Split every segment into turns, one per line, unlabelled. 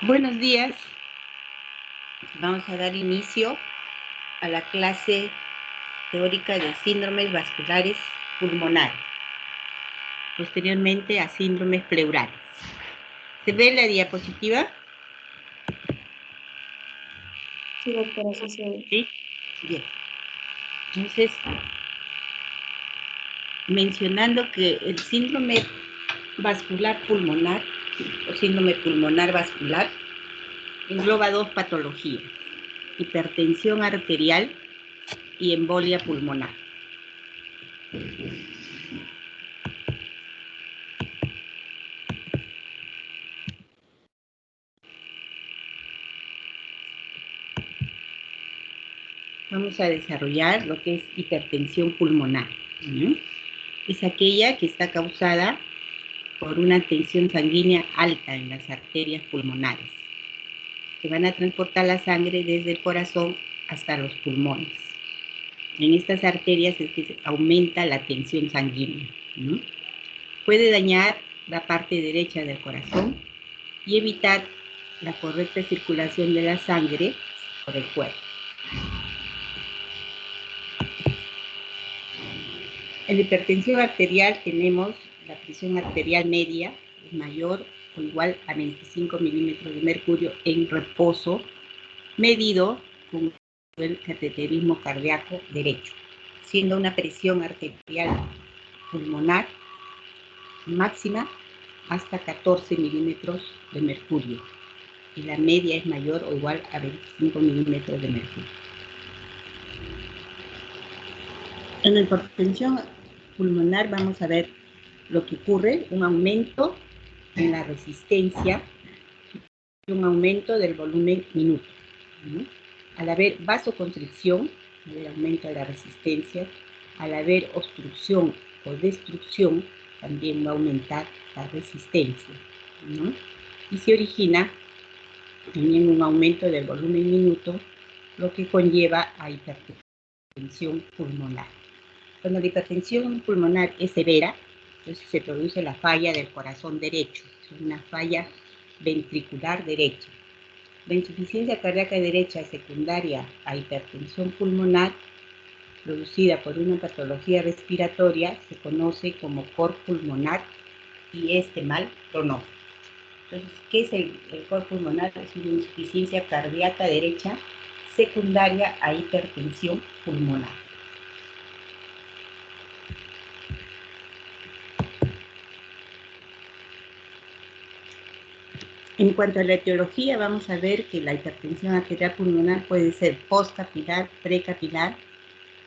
Buenos días. Vamos a dar inicio a la clase teórica de síndromes vasculares pulmonares, posteriormente a síndromes pleurales. ¿Se ve la diapositiva?
Sí, doctora, sí se ve.
Sí. Bien. Entonces, mencionando que el síndrome vascular pulmonar o síndrome pulmonar vascular engloba dos patologías: hipertensión arterial y embolia pulmonar. Vamos a desarrollar lo que es hipertensión pulmonar. Es aquella que está causada por una tensión sanguínea alta en las arterias pulmonares, que van a transportar la sangre desde el corazón hasta los pulmones. En estas arterias es que se aumenta la tensión sanguínea. Puede dañar la parte derecha del corazón y evitar la correcta circulación de la sangre por el cuerpo. En la hipertensión arterial tenemos la presión arterial media, es mayor o igual a 25 milímetros de mercurio en reposo, medido con el cateterismo cardíaco derecho, siendo una presión arterial pulmonar máxima hasta 14 milímetros de mercurio, y la media es mayor o igual a 25 milímetros de mercurio. En la hipertensión pulmonar vamos a ver lo que ocurre: un aumento en la resistencia y un aumento del volumen minuto. Al haber vasoconstricción, al haber aumento de la resistencia, al haber obstrucción o destrucción, también va a aumentar la resistencia, y se origina también un aumento del volumen minuto, lo que conlleva a hipertensión pulmonar. Cuando la hipertensión pulmonar es severa, entonces se produce la falla del corazón derecho, una falla ventricular derecha. La insuficiencia cardíaca derecha secundaria a hipertensión pulmonar, producida por una patología respiratoria, se conoce como cor pulmonar y es de mal pronóstico. Entonces, ¿qué es el cor pulmonar? Es una insuficiencia cardíaca derecha secundaria a hipertensión pulmonar. En cuanto a la etiología, vamos a ver que la hipertensión arterial pulmonar puede ser postcapilar, precapilar,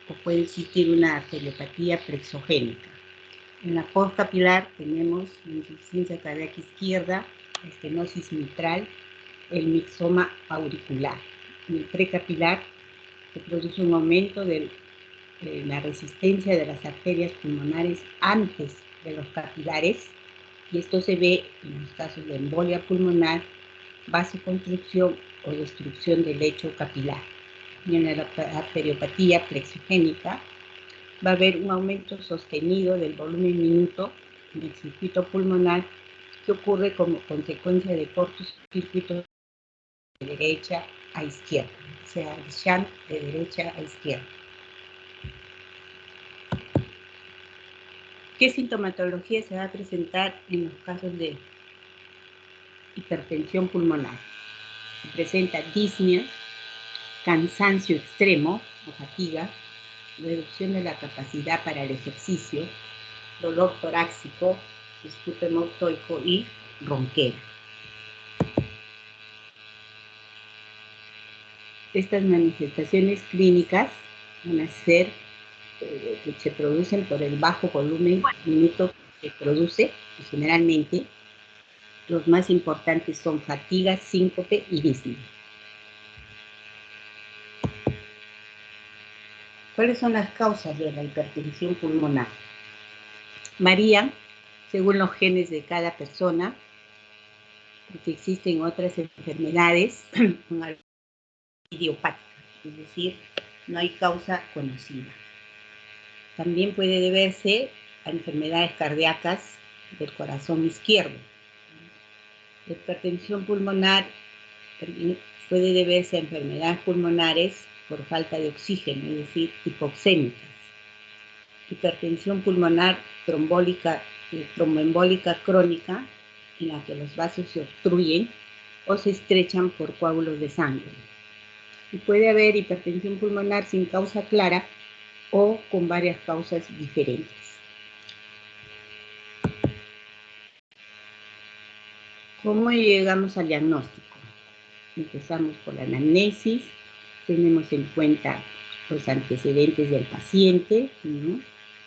o puede existir una arteriopatía plexogénica. En la postcapilar tenemos la insuficiencia cardíaca izquierda, la estenosis mitral, el mixoma auricular. En el precapilar se produce un aumento de la resistencia de las arterias pulmonares antes de los capilares, y esto se ve en los casos de embolia pulmonar, vasoconstricción o destrucción del lecho capilar. Y en la arteriopatía plexogénica va a haber un aumento sostenido del volumen minuto en el circuito pulmonar, que ocurre como consecuencia de cortocircuitos de derecha a izquierda, o sea, el shunt de derecha a izquierda. ¿Qué sintomatología se va a presentar en los casos de hipertensión pulmonar? Se presenta disnea, cansancio extremo o fatiga, reducción de la capacidad para el ejercicio, dolor torácico, disfrute hemorroico y ronquera. Estas manifestaciones clínicas van a ser que se producen por el bajo volumen minuto que produce, y generalmente los más importantes son fatiga, síncope y disnea. ¿Cuáles son las causas de la hipertensión pulmonar? Varían según los genes de cada persona, porque existen otras enfermedades idiopáticas, es decir, no hay causa conocida. También puede deberse a enfermedades cardíacas del corazón izquierdo. La hipertensión pulmonar puede deberse a enfermedades pulmonares por falta de oxígeno, es decir, hipoxémicas. Hipertensión pulmonar tromboembólica crónica, en la que los vasos se obstruyen o se estrechan por coágulos de sangre. Y puede haber hipertensión pulmonar sin causa clara o con varias causas diferentes. ¿Cómo llegamos al diagnóstico? Empezamos por la anamnesis, tenemos en cuenta los antecedentes del paciente, ¿no?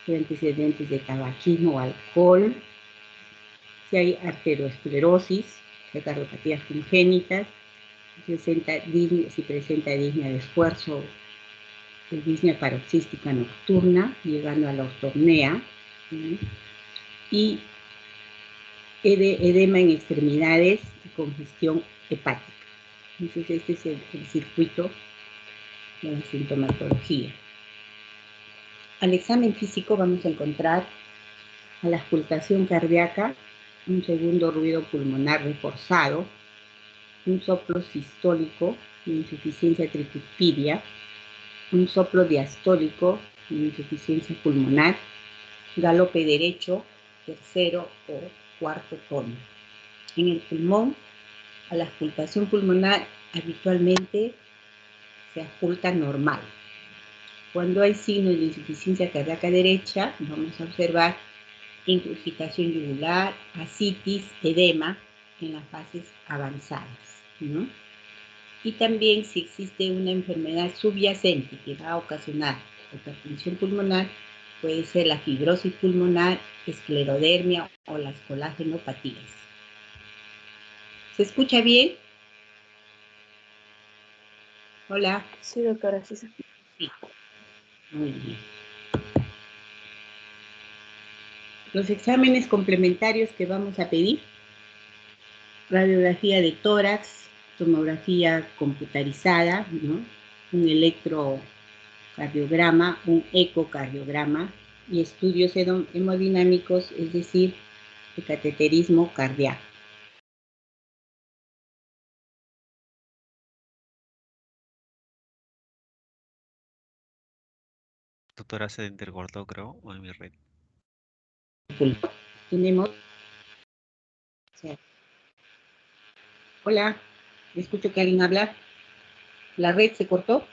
Los antecedentes de tabaquismo o alcohol, si hay arteriosclerosis, si hay cardiopatías congénitas, si presenta disnea de esfuerzo, disnea paroxística nocturna, llegando a la ortopnea, ¿no? Y edema en extremidades y congestión hepática. Entonces, este es el circuito de la sintomatología. Al examen físico vamos a encontrar a la auscultación cardíaca, un segundo ruido pulmonar reforzado, un soplo sistólico de insuficiencia tricuspidia, un soplo diastólico de insuficiencia pulmonar, galope derecho, tercero o cuarto tono. En el pulmón, a la auscultación pulmonar habitualmente se ausculta normal. Cuando hay signos de insuficiencia cardíaca derecha, vamos a observar ingurgitación yugular, ascitis, edema en las fases avanzadas, ¿no? Y también si existe una enfermedad subyacente que va a ocasionar hipertensión pulmonar, puede ser la fibrosis pulmonar, esclerodermia o las colagenopatías. ¿Se escucha bien? Hola.
Sí, doctora, sí.
Sí. Muy bien. Los exámenes complementarios que vamos a pedir: radiografía de tórax, tomografía computarizada, ¿no? Un electrocardiograma, un ecocardiograma y estudios hemodinámicos, es decir, el cateterismo cardíaco.
Doctora, se intercortó, creo, o en mi red.
Tenemos... Hola, escucho que alguien habla. ¿La red se cortó?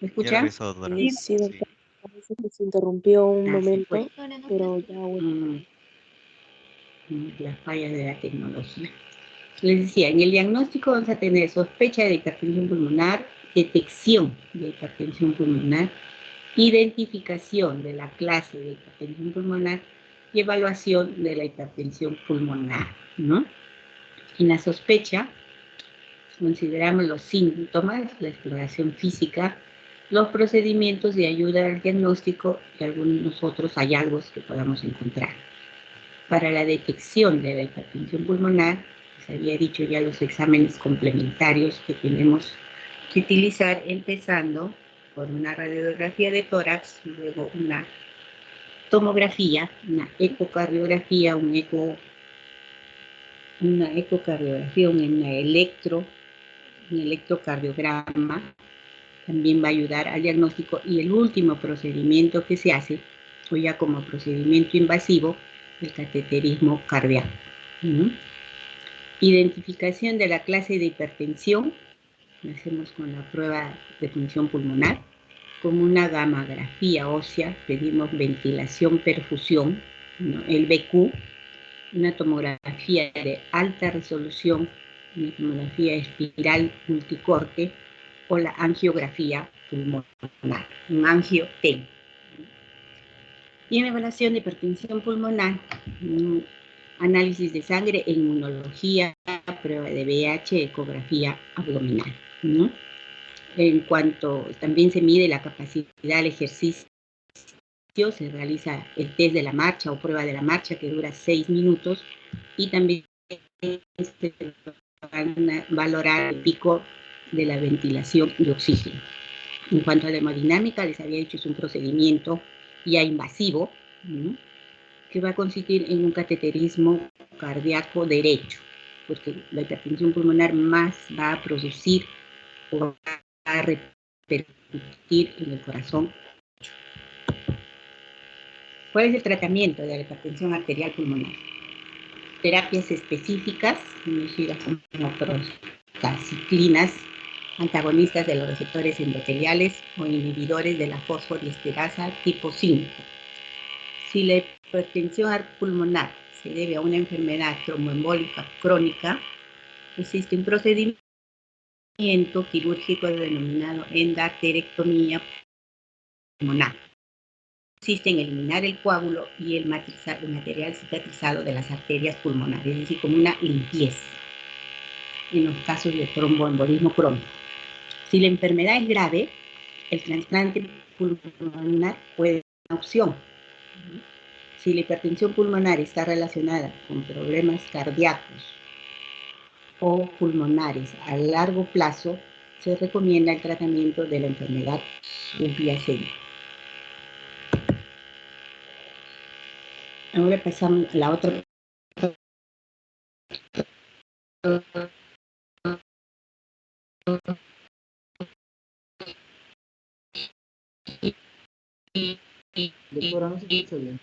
¿Me
Ya
escucha?
regresó, doctora.
Sí, doctora. Parece que se interrumpió un momento,
fue.
pero ya bueno.
Las fallas de la tecnología. Les decía, en el diagnóstico vamos a tener sospecha de hipertensión pulmonar, detección de hipertensión pulmonar, identificación de la clase de hipertensión pulmonar y evaluación de la hipertensión pulmonar, ¿no? En la sospecha consideramos los síntomas, la exploración física, los procedimientos de ayuda al diagnóstico y algunos otros hallazgos que podamos encontrar. Para la detección de la hipertensión pulmonar, les había dicho ya los exámenes complementarios que tenemos que utilizar, empezando por una radiografía de tórax, luego una tomografía, una ecocardiografía, un electrocardiograma, también va a ayudar al diagnóstico, y el último procedimiento que se hace, o ya como procedimiento invasivo, el cateterismo cardíaco. Identificación de la clase de hipertensión, lo hacemos con la prueba de función pulmonar, con una gammagrafía ósea, pedimos ventilación, perfusión, ¿no? El BQ, una tomografía de alta resolución, una tomografía espiral multicorte, o la angiografía pulmonar, un angio-TEM. Y en evaluación de hipertensión pulmonar, análisis de sangre, inmunología, prueba de VIH, ecografía abdominal, ¿no? En cuanto también se mide la capacidad al ejercicio, se realiza el test de la marcha o prueba de la marcha, que dura 6 minutos, y también se van a valorar el pico de la ventilación de oxígeno. En cuanto a la hemodinámica, les había dicho, es un procedimiento ya invasivo, ¿no? Que va a consistir en un cateterismo cardíaco derecho. porque la hipertensión pulmonar más va a producir o va a repercutir en el corazón. ¿Cuál es el tratamiento de la hipertensión arterial pulmonar? Terapias específicas, conocidas como prostacyclinas, antagonistas de los receptores endoteliales o inhibidores de la fosfodiesterasa tipo 5. Si la hipertensión pulmonar se debe a una enfermedad tromboembólica crónica, existe un procedimiento quirúrgico denominado endarterectomía pulmonar. Consiste en eliminar el coágulo y el material cicatrizado de las arterias pulmonares, es decir, como una limpieza en los casos de tromboembolismo crónico. Si la enfermedad es grave, el trasplante pulmonar puede ser una opción. Si la hipertensión pulmonar está relacionada con problemas cardíacos o pulmonares a largo plazo, se recomienda el tratamiento de la enfermedad subyacente. Ahora pasamos a la otra.
Doctora, no se escucha bien.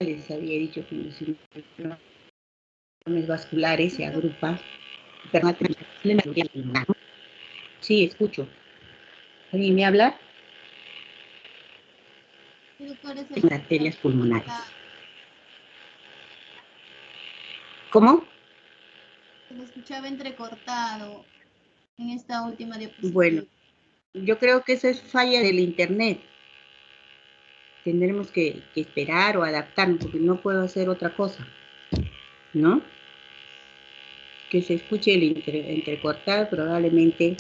Les había dicho que los síndromes vasculares se agrupan. Sí, escucho. ¿Alguien me habla? En arterias pulmonares. ¿Cómo?
Se lo escuchaba entrecortado en esta última diapositiva.
Bueno, yo creo que eso es falla del internet. Tendremos que esperar o adaptarnos porque no puedo hacer otra cosa, ¿no? Que se escuche el entrecortado, probablemente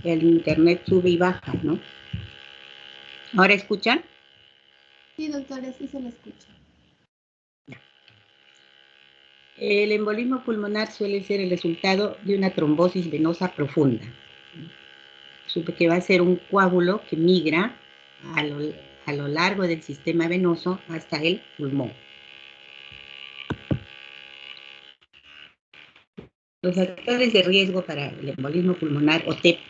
el internet sube y baja, ¿no? ¿Ahora escuchan?
Sí, doctora, sí se lo escucha.
El embolismo pulmonar suele ser el resultado de una trombosis venosa profunda. Supe que va a ser un coágulo que migra a lo largo del sistema venoso hasta el pulmón. Los factores de riesgo para el embolismo pulmonar o TEP,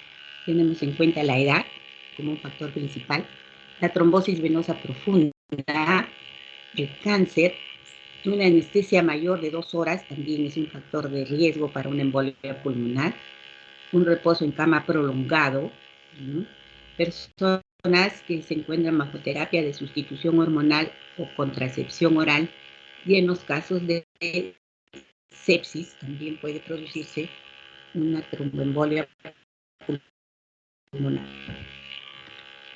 tenemos en cuenta la edad como un factor principal, la trombosis venosa profunda, el cáncer, una anestesia mayor de 2 horas también es un factor de riesgo para una embolia pulmonar, un reposo en cama prolongado, ¿no? Personas que se encuentran bajo terapia de sustitución hormonal o contracepción oral, y en los casos de sepsis también puede producirse una tromboembolia pulmonar.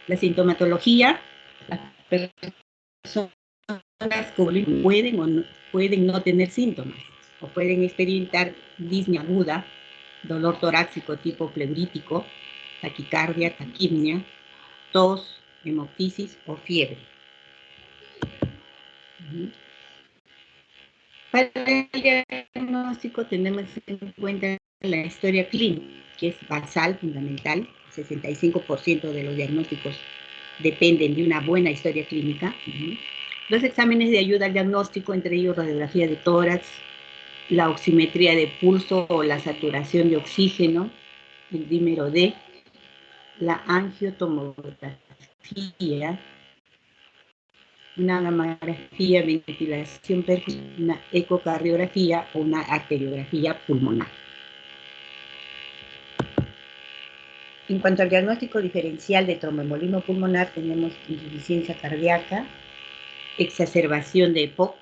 La sintomatología, las personas pueden no tener síntomas o pueden experimentar disnea aguda, dolor torácico tipo pleurítico, taquicardia, taquipnea, tos, hemoptisis o fiebre. Para el diagnóstico tenemos en cuenta la historia clínica, que es basal, fundamental. 65% de los diagnósticos dependen de una buena historia clínica. Los exámenes de ayuda al diagnóstico, entre ellos radiografía de tórax, la oximetría de pulso o la saturación de oxígeno, el dímero D, la angiotomografía, una gamografía, ventilación percutánea, una ecocardiografía o una arteriografía pulmonar. En cuanto al diagnóstico diferencial de tromboembolismo pulmonar, tenemos insuficiencia cardíaca, exacerbación de EPOC,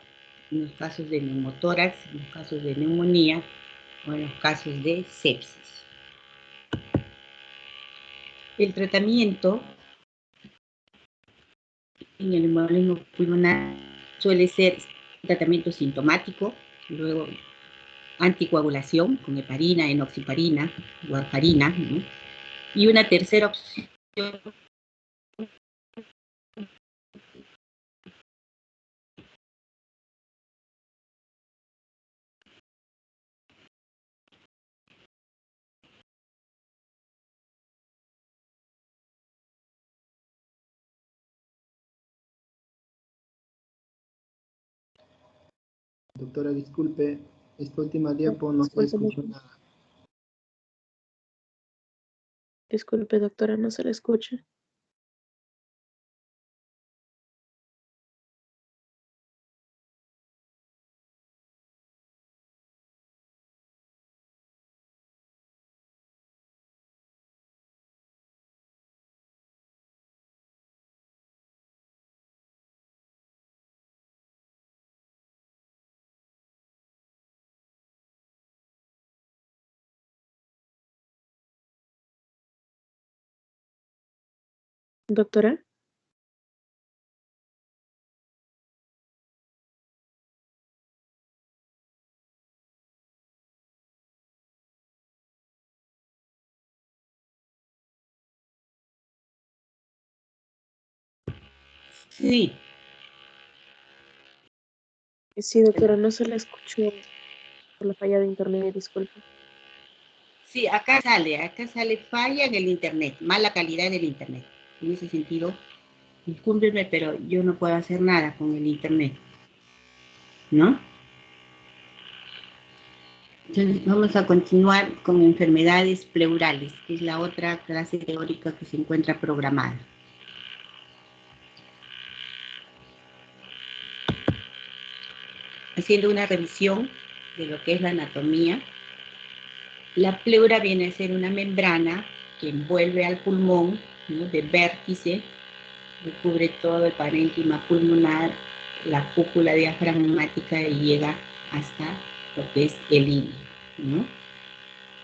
en los casos de neumotórax, en los casos de neumonía o en los casos de sepsis. El tratamiento en el embolismo pulmonar suele ser tratamiento sintomático, luego anticoagulación con heparina, enoxiparina, warfarina, ¿no? Y una tercera opción
Doctora, disculpe, esta última diapo no se
Disculpe,
escuchó nada.
disculpe, doctora, no se le escucha. Doctora,
Sí,
sí, doctora, no se le escuchó por la falla de internet, disculpe.
sí, acá sale falla en el internet, mala calidad del internet. En ese sentido, discúlpeme, pero yo no puedo hacer nada con el internet, ¿no? Entonces vamos a continuar con enfermedades pleurales, que es la otra clase teórica que se encuentra programada. Haciendo una revisión de lo que es la anatomía, la pleura viene a ser una membrana que envuelve al pulmón, ¿no? De vértice, que cubre todo el parénquima pulmonar, la cúpula diafragmática y llega hasta lo que es el hígado, ¿no?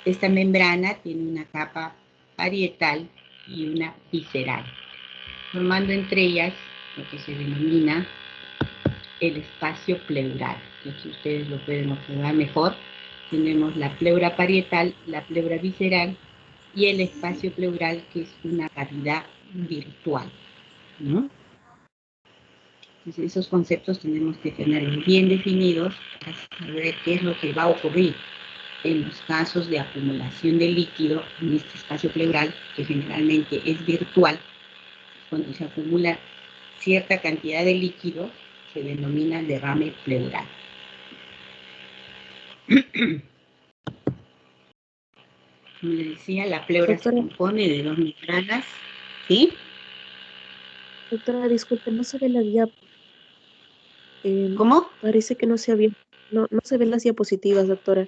Esta membrana tiene una capa parietal y una visceral, formando entre ellas lo que se denomina el espacio pleural. Aquí ustedes lo pueden observar mejor. Tenemos la pleura parietal, la pleura visceral y el espacio pleural, que es una cavidad virtual, ¿no? Entonces, esos conceptos tenemos que tenerlos bien definidos para saber qué es lo que va a ocurrir en los casos de acumulación de líquido en este espacio pleural, que generalmente es virtual. Cuando se acumula cierta cantidad de líquido, se denomina derrame pleural. Como les decía, la pleura se
Doctora,
compone de dos membranas, ¿sí?
doctora, disculpe, no se ve la diapo.
¿Cómo?
Parece que no se había, no se ven las diapositivas, doctora.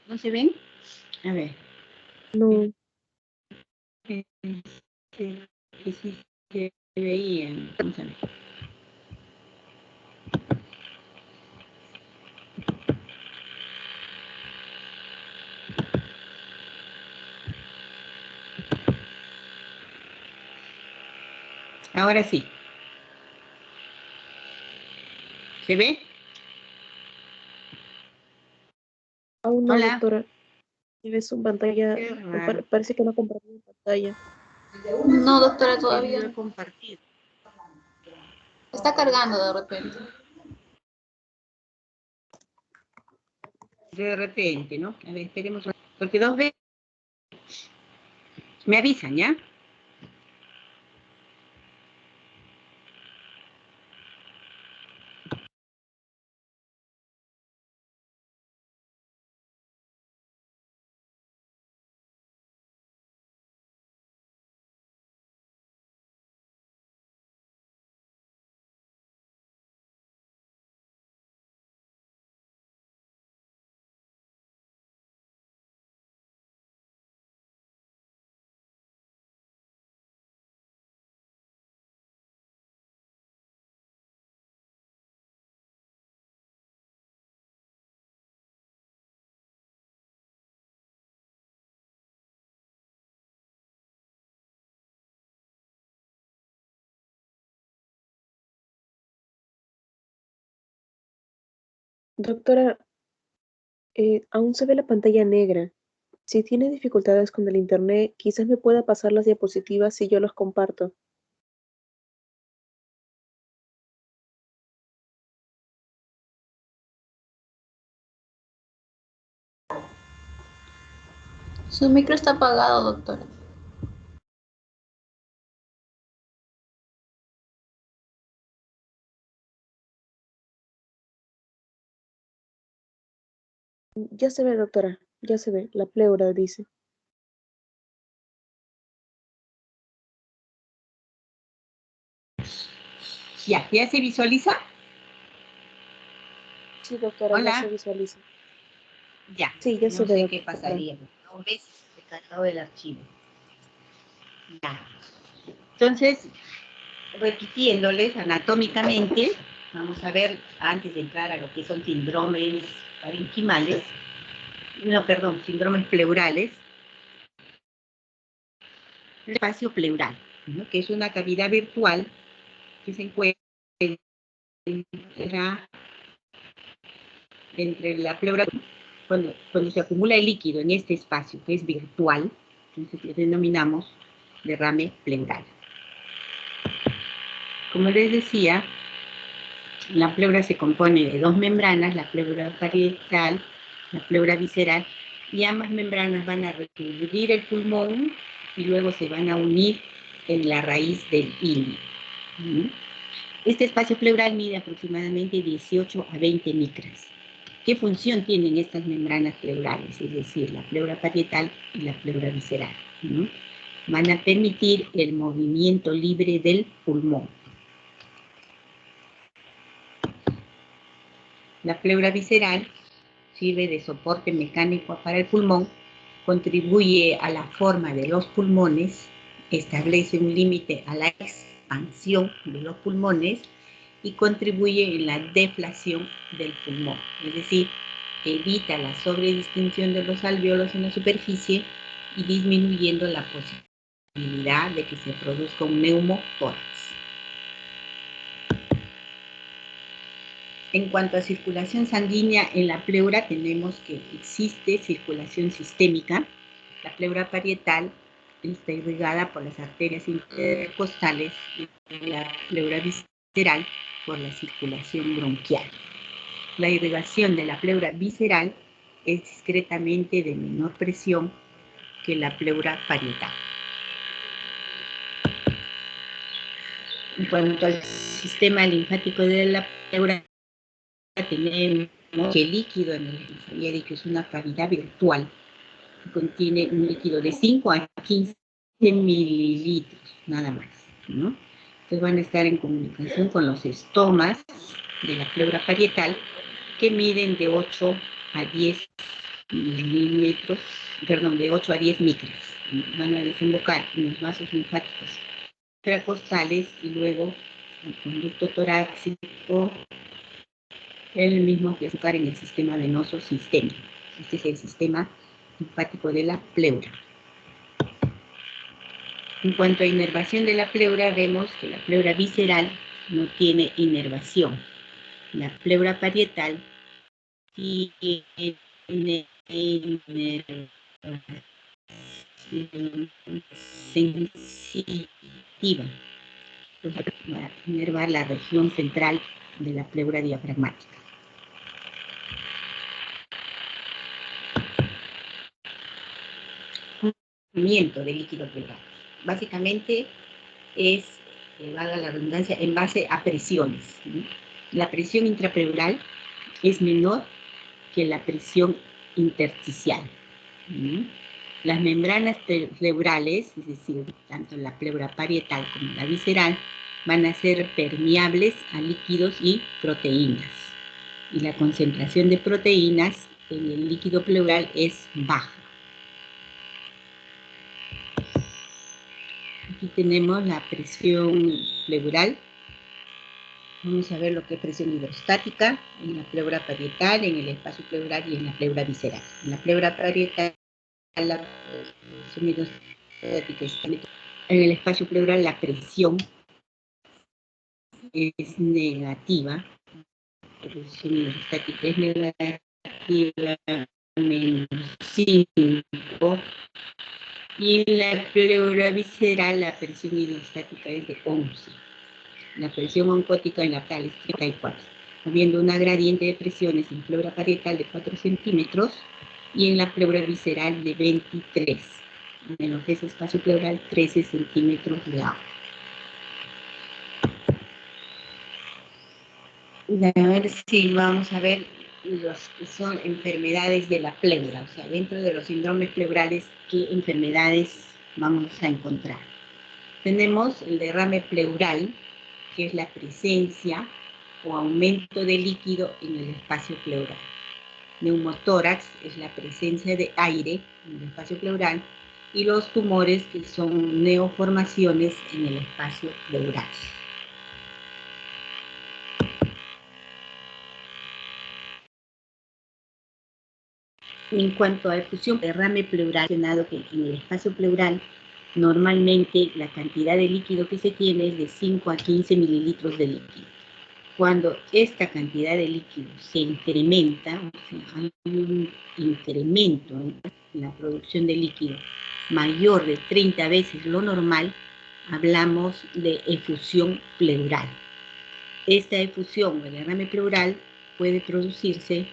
¿No se ven? A ver.
No,
Que sí se veían. Vamos a ver. Ahora sí. ¿Se ve?
aún no,
Hola.
doctora. Si ves su pantalla,
Qué raro.
parece que no compartió mi pantalla.
No, doctora,
Yo no
todavía
he
no.
compartido.
Está cargando de repente.
De repente, ¿no? A ver, esperemos. Porque dos veces me avisan, ¿ya?
Doctora, aún se ve la pantalla negra. Si tiene dificultades con el internet, quizás me pueda pasar las diapositivas si yo los comparto.
Su micro está apagado, doctora.
Ya se ve, doctora, ya se ve, la pleura dice.
¿Ya se visualiza?
Sí, doctora, ya se
Hola.
visualiza.
Ya.
Sí, ya se
No
ve,
sé qué
doctora.
pasaría. No ves descargado el archivo. Ya. Entonces, repitiéndoles anatómicamente, vamos a ver, antes de entrar a lo que son síndromes parenquimales, no, perdón, síndromes pleurales, el espacio pleural, ¿no? Que es una cavidad virtual que se encuentra entre la pleura, cuando se acumula el líquido en este espacio, que es virtual, entonces le denominamos derrame pleural. Como les decía, la pleura se compone de dos membranas, la pleura parietal, la pleura visceral, y ambas membranas van a recubrir el pulmón y luego se van a unir en la raíz del ilio. Este espacio pleural mide aproximadamente 18 a 20 micras. ¿Qué función tienen estas membranas pleurales? Es decir, la pleura parietal y la pleura visceral, ¿no? Van a permitir el movimiento libre del pulmón. La pleura visceral sirve de soporte mecánico para el pulmón, contribuye a la forma de los pulmones, establece un límite a la expansión de los pulmones y contribuye en la deflación del pulmón, es decir, evita la sobredistensión de los alvéolos en la superficie y disminuyendo la posibilidad de que se produzca un neumotórax. En cuanto a circulación sanguínea en la pleura, tenemos que existe circulación sistémica. La pleura parietal está irrigada por las arterias intercostales y la pleura visceral por la circulación bronquial. La irrigación de la pleura visceral es discretamente de menor presión que la pleura parietal. En cuanto al sistema linfático de la pleura, tenemos que el líquido, les había dicho, es una cavidad virtual que contiene un líquido de 5 a 15 mililitros, nada más, ¿no? Entonces van a estar en comunicación con los estomas de la pleura parietal, que miden de 8 a 10 milímetros, perdón, de 8 a 10 micras. Van a desembocar en los vasos linfáticos intercostales y luego el conducto torácico, el mismo que desembocar en el sistema venoso sistémico. Este es el sistema linfático de la pleura. En cuanto a inervación de la pleura, vemos que la pleura visceral no tiene inervación. La pleura parietal tiene inervación sensitiva. Va a inervar la región central de la pleura diafragmática. Movimiento del líquido pleural. Básicamente es, valga la redundancia, en base a presiones, ¿no? La presión intrapleural es menor que la presión intersticial, ¿no? Las membranas pleurales, es decir, tanto la pleura parietal como la visceral, van a ser permeables a líquidos y proteínas. Y la concentración de proteínas en el líquido pleural es baja. Aquí tenemos la presión pleural. Vamos a ver lo que es presión hidrostática en la pleura parietal, en el espacio pleural y en la pleura visceral. En la pleura parietal, la presión hidrostática está en el espacio pleural, la presión es negativa. La presión hidrostática es negativa, menos 5. Y en la pleura visceral, la presión hidrostática es de 11. La presión oncótica en la tal es 34, habiendo una gradiente de presiones en pleura parietal de 4 centímetros y en la pleura visceral de 23. En lo que es espacio pleural, 13 centímetros de agua. A ver si vamos a ver los que son enfermedades de la pleura, o sea, dentro de los síndromes pleurales, ¿qué enfermedades vamos a encontrar? Tenemos el derrame pleural, que es la presencia o aumento de líquido en el espacio pleural. Neumotórax es la presencia de aire en el espacio pleural, y los tumores, que son neoformaciones en el espacio pleural. En cuanto a efusión, derrame pleural, mencionado que en el espacio pleural normalmente la cantidad de líquido que se tiene es de 5 a 15 mililitros de líquido. Cuando esta cantidad de líquido se incrementa, o sea, hay un incremento en la producción de líquido mayor de 30 veces lo normal, hablamos de efusión pleural. Esta efusión o derrame pleural puede producirse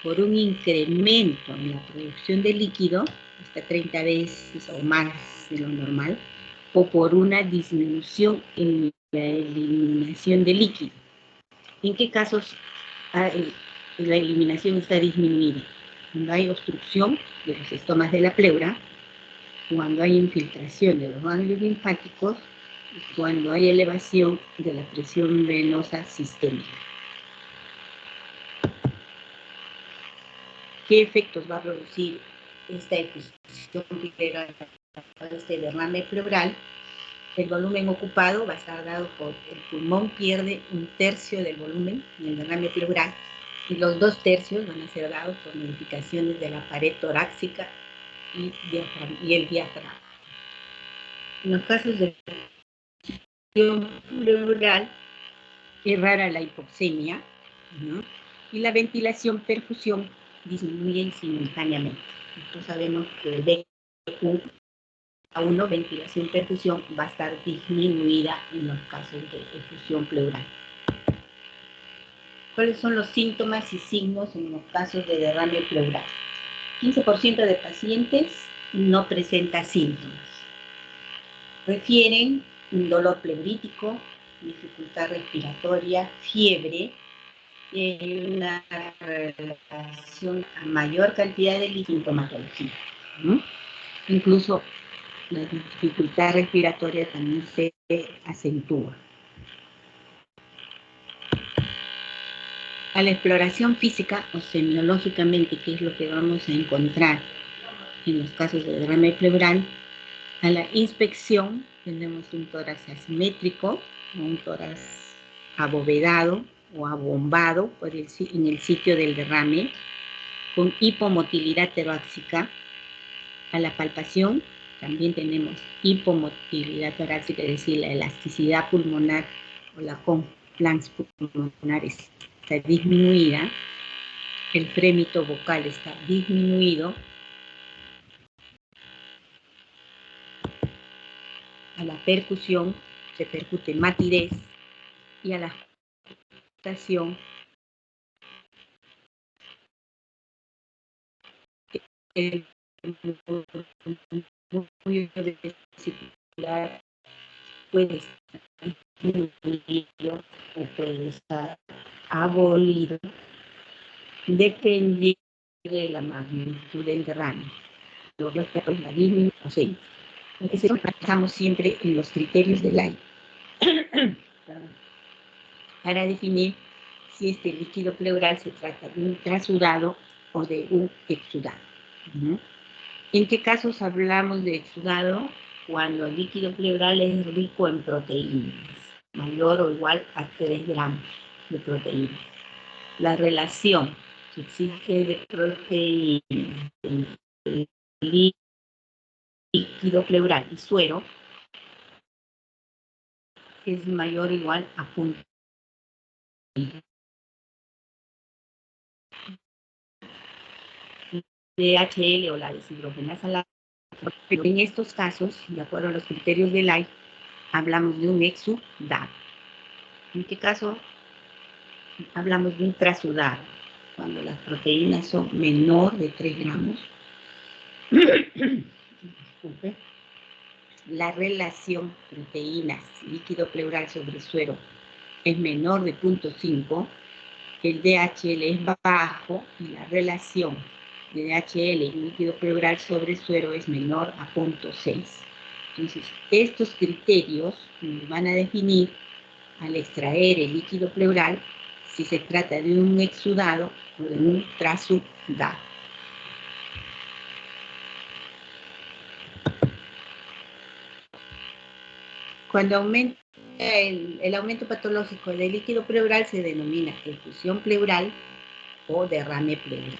por un incremento en la producción de líquido, hasta 30 veces o más de lo normal, o por una disminución en la eliminación de líquido. ¿En qué casos la eliminación está disminuida? Cuando hay obstrucción de los estomas de la pleura, cuando hay infiltración de los ganglios linfáticos, y cuando hay elevación de la presión venosa sistémica. ¿Qué efectos va a producir esta efusión pleural, este derrame pleural? El volumen ocupado va a estar dado por el pulmón, pierde 1/3 del volumen en el derrame pleural, y los 2/3 van a ser dados por modificaciones de la pared torácica y el diafragma. En los casos de efusión pleural es rara la hipoxemia, ¿no? Y la ventilación, perfusión disminuyen simultáneamente. Nosotros sabemos que el BQ1, ventilación, perfusión, va a estar disminuida en los casos de efusión pleural. ¿Cuáles son los síntomas y signos en los casos de derrame pleural? 15% de pacientes no presenta síntomas. Refieren un dolor pleurítico, dificultad respiratoria, fiebre, una relación a mayor cantidad de sintomatología, ¿no? Incluso la dificultad respiratoria también se acentúa. A la exploración física o semiológicamente, ¿qué es lo que vamos a encontrar en los casos de derrame pleural? A la inspección tenemos un tórax asimétrico, un tórax abovedado o abombado en el sitio del derrame, con hipomotilidad torácica. A la palpación también tenemos hipomotilidad torácica, es decir, la elasticidad pulmonar o la compliance pulmonar está disminuida, el frémito vocal está disminuido. A la percusión se percute matidez, y a la estación el movimiento vesicular puede estar disminuido o puede estar abolido dependiendo de la magnitud del derrame. Los perros, la disminución, estamos siempre en los criterios del aire para definir si este líquido pleural se trata de un trasudado o de un exudado. ¿En qué casos hablamos de exudado? Cuando el líquido pleural es rico en proteínas, mayor o igual a 3 gramos de proteínas. La relación que existe de proteínas entre líquido pleural y suero es mayor o igual a 0.5. DHL o la deshidrogenasa, pero en estos casos, de acuerdo a los criterios de Light, hablamos de un exudado. ¿En qué caso hablamos de un trasudado? Cuando las proteínas son menor de 3 gramos. Disculpe. La relación proteínas líquido pleural sobre suero es menor de 0.5. el DHL es bajo y la relación de DHL en líquido pleural sobre suero es menor a 0.6. Entonces, estos criterios nos van a definir al extraer el líquido pleural si se trata de un exudado o de un trasudado. Cuando aumenta el aumento patológico del líquido pleural se denomina efusión pleural o derrame pleural.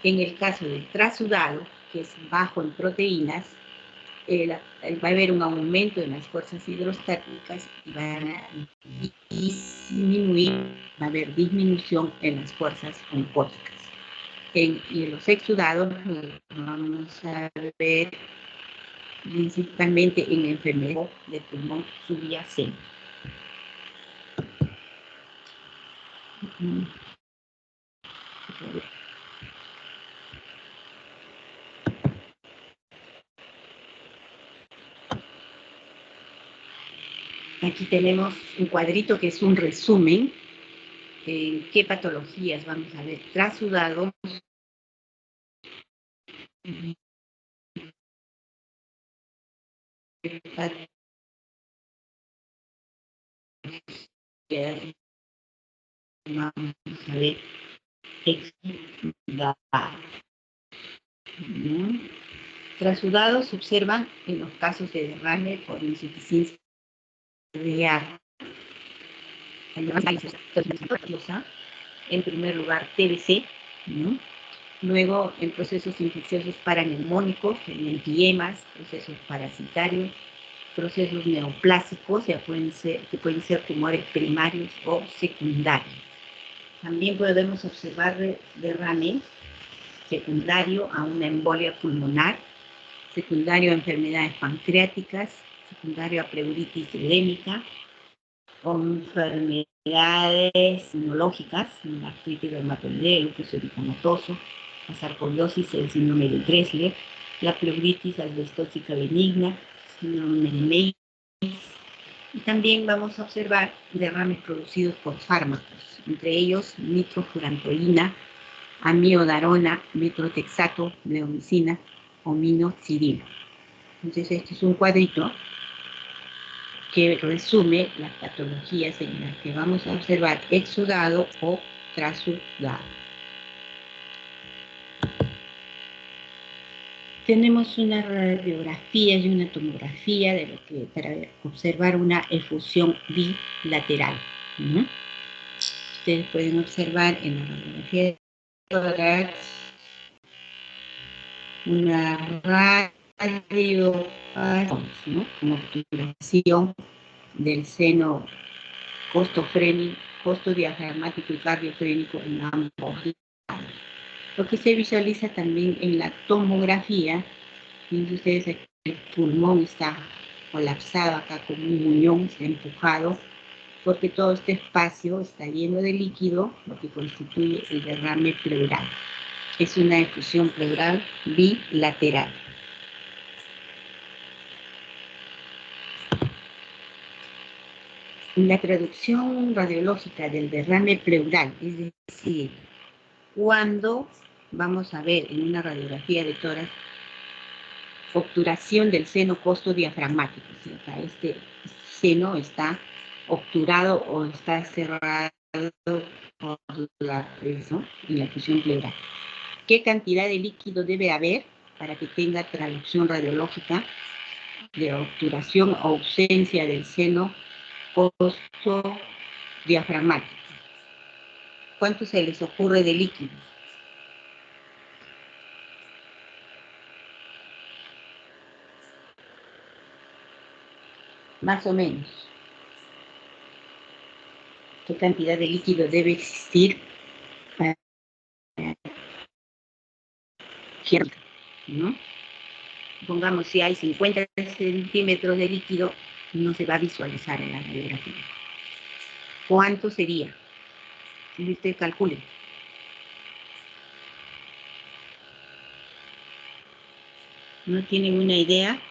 En el caso del trasudado, que es bajo en proteínas, va a haber un aumento en las fuerzas hidrostáticas y van a disminuir, va a haber disminución en las fuerzas oncóticas. Y en los exudados vamos a ver principalmente en enfermedad de pulmón subyacente. Aquí tenemos un cuadrito que es un resumen en qué patologías vamos a ver trasudados, vamos a ver exudados. Trasudados se observan en los casos de derrame por insuficiencia de agua. En primer lugar, TBC, ¿no? Luego en procesos infecciosos paraneumónicos, en empiemas, procesos parasitarios, procesos neoplásicos, que pueden ser tumores primarios o secundarios. También podemos observar derrame secundario a una embolia pulmonar, secundario a enfermedades pancreáticas, secundario a pleuritis endémica, o enfermedades inmunológicas, la artritis reumatoidea, el lupus eritematoso, la sarcoidosis, el síndrome de Dressler, la pleuritis asbestósica benigna, síndrome de Meigs. Y también vamos a observar derrames producidos por fármacos, entre ellos nitrofurantoína, amiodarona, metrotexato, bleomicina o minoxidil. Entonces este es un cuadrito que resume las patologías en las que vamos a observar exudado o trasudado. Tenemos una radiografía y una tomografía de lo que para observar una efusión bilateral. Ustedes pueden observar en la radiografía de tórax una radio, ¿no? Una obturación del seno costodiafragmático y cardiofrénico en ambos lados. Lo que se visualiza también en la tomografía, fíjense ustedes aquí, el pulmón está colapsado acá como un muñón, está empujado, porque todo este espacio está lleno de líquido, lo que constituye el derrame pleural. Es una efusión pleural bilateral. La traducción radiológica del derrame pleural, es decir, cuando vamos a ver en una radiografía de tórax obturación del seno costodiafragmático, ¿sí? O sea, este seno está obturado o está cerrado por la efusión pleural. ¿Qué cantidad de líquido debe haber para que tenga traducción radiológica de obturación o ausencia del seno costodiafragmático? ¿Cuánto se les ocurre de líquido? Más o menos. ¿Qué cantidad de líquido debe existir para ¿no? Pongamos, si hay 50 centímetros de líquido, no se va a visualizar en la radiografía. ¿Cuánto sería? Si usted calcule. ¿No tienen una idea?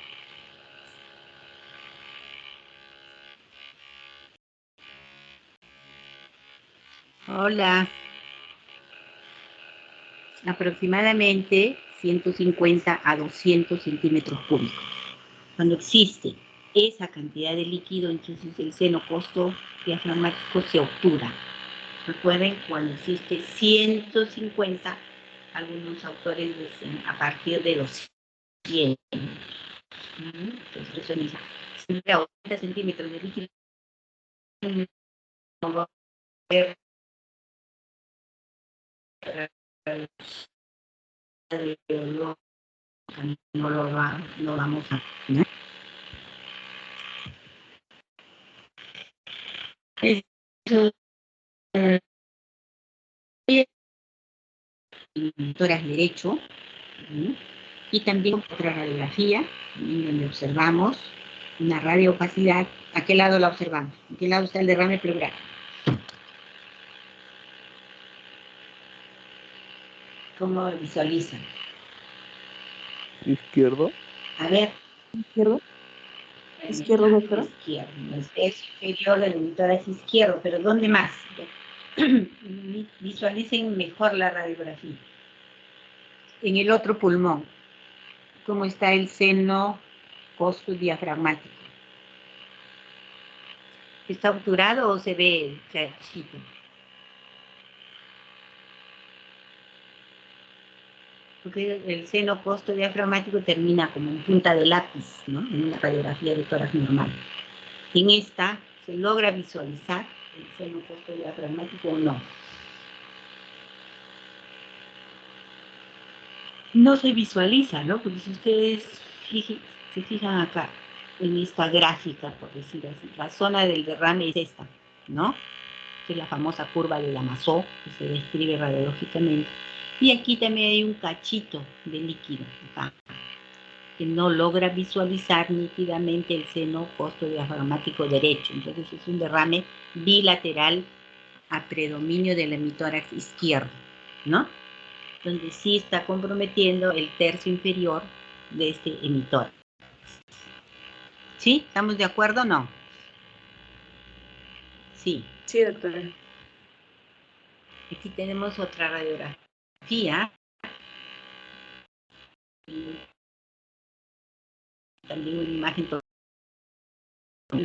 Hola. Aproximadamente 150 a 200 centímetros cúbicos. Cuando existe esa cantidad de líquido, entonces el seno costo diafragmático se obtura. Recuerden, cuando existe 150, algunos autores dicen a partir de 200. Entonces eso dice, si a 80 centímetros de líquido, no va a haber no vamos a, ¿no? Eso, monitoras derecho, ¿no? Y también otra radiografía, donde observamos una radioopacidad. ¿A qué lado la observamos? ¿A qué lado está el derrame pleural? ¿Cómo lo visualizan?
Izquierdo.
A ver.
¿Izquierdo? ¿Izquierdo, doctora?
Izquierdo. El inferior del monitor es izquierdo, pero ¿dónde más? Visualicen mejor la radiografía. En el otro pulmón, ¿cómo está el seno costo diafragmático? ¿Está obturado o se ve cachito? Porque el seno costo diafragmático termina como en punta de lápiz, ¿no? En una radiografía de tórax normal. En esta, ¿se logra visualizar el seno costo diafragmático o no? No se visualiza, ¿no? Porque si ustedes se fijan acá, en esta gráfica, por decir así, la zona del derrame es esta, ¿no? Que es la famosa curva de Lamassoure, que se describe radiológicamente. Y aquí también hay un cachito de líquido, acá, que no logra visualizar nítidamente el seno costo diafragmático derecho. Entonces es un derrame bilateral a predominio del hemitórax izquierdo, ¿no? Donde sí está comprometiendo el tercio inferior de este hemitórax. ¿Sí? ¿Estamos de acuerdo o no? Sí.
Sí, doctora.
Aquí tenemos otra radiografía. También una imagen con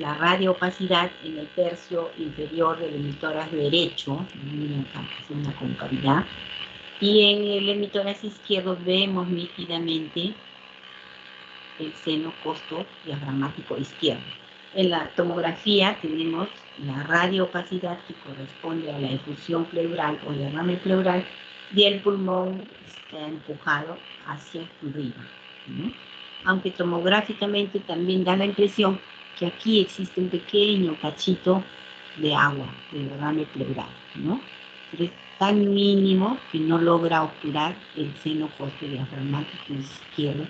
la radioopacidad en el tercio inferior del hemitórax derecho. Miren acá, es una concavidad. Y en el hemitórax izquierdo vemos nítidamente el seno costo diafragmático izquierdo. En la tomografía tenemos la radioopacidad que corresponde a la efusión pleural o derrame pleural y el pulmón está empujado hacia arriba, ¿no? Aunque tomográficamente también da la impresión que aquí existe un pequeño cachito de agua, de derrame pleural, ¿no? Pero es tan mínimo que no logra obturar el seno costo diafragmático izquierdo,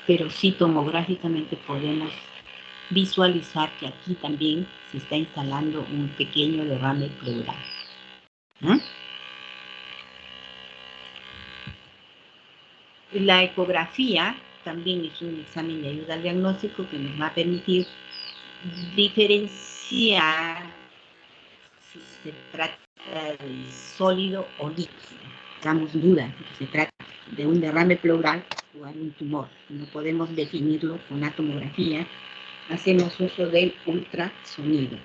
pero sí tomográficamente podemos visualizar que aquí también se está instalando un pequeño derrame pleural. ¿Mm? La ecografía también es un examen de ayuda al diagnóstico que nos va a permitir diferenciar si se trata de sólido o líquido. Damos duda de que se trata de un derrame pleural o algún tumor. No podemos definirlo con la tomografía. Hacemos uso del ultrasonido.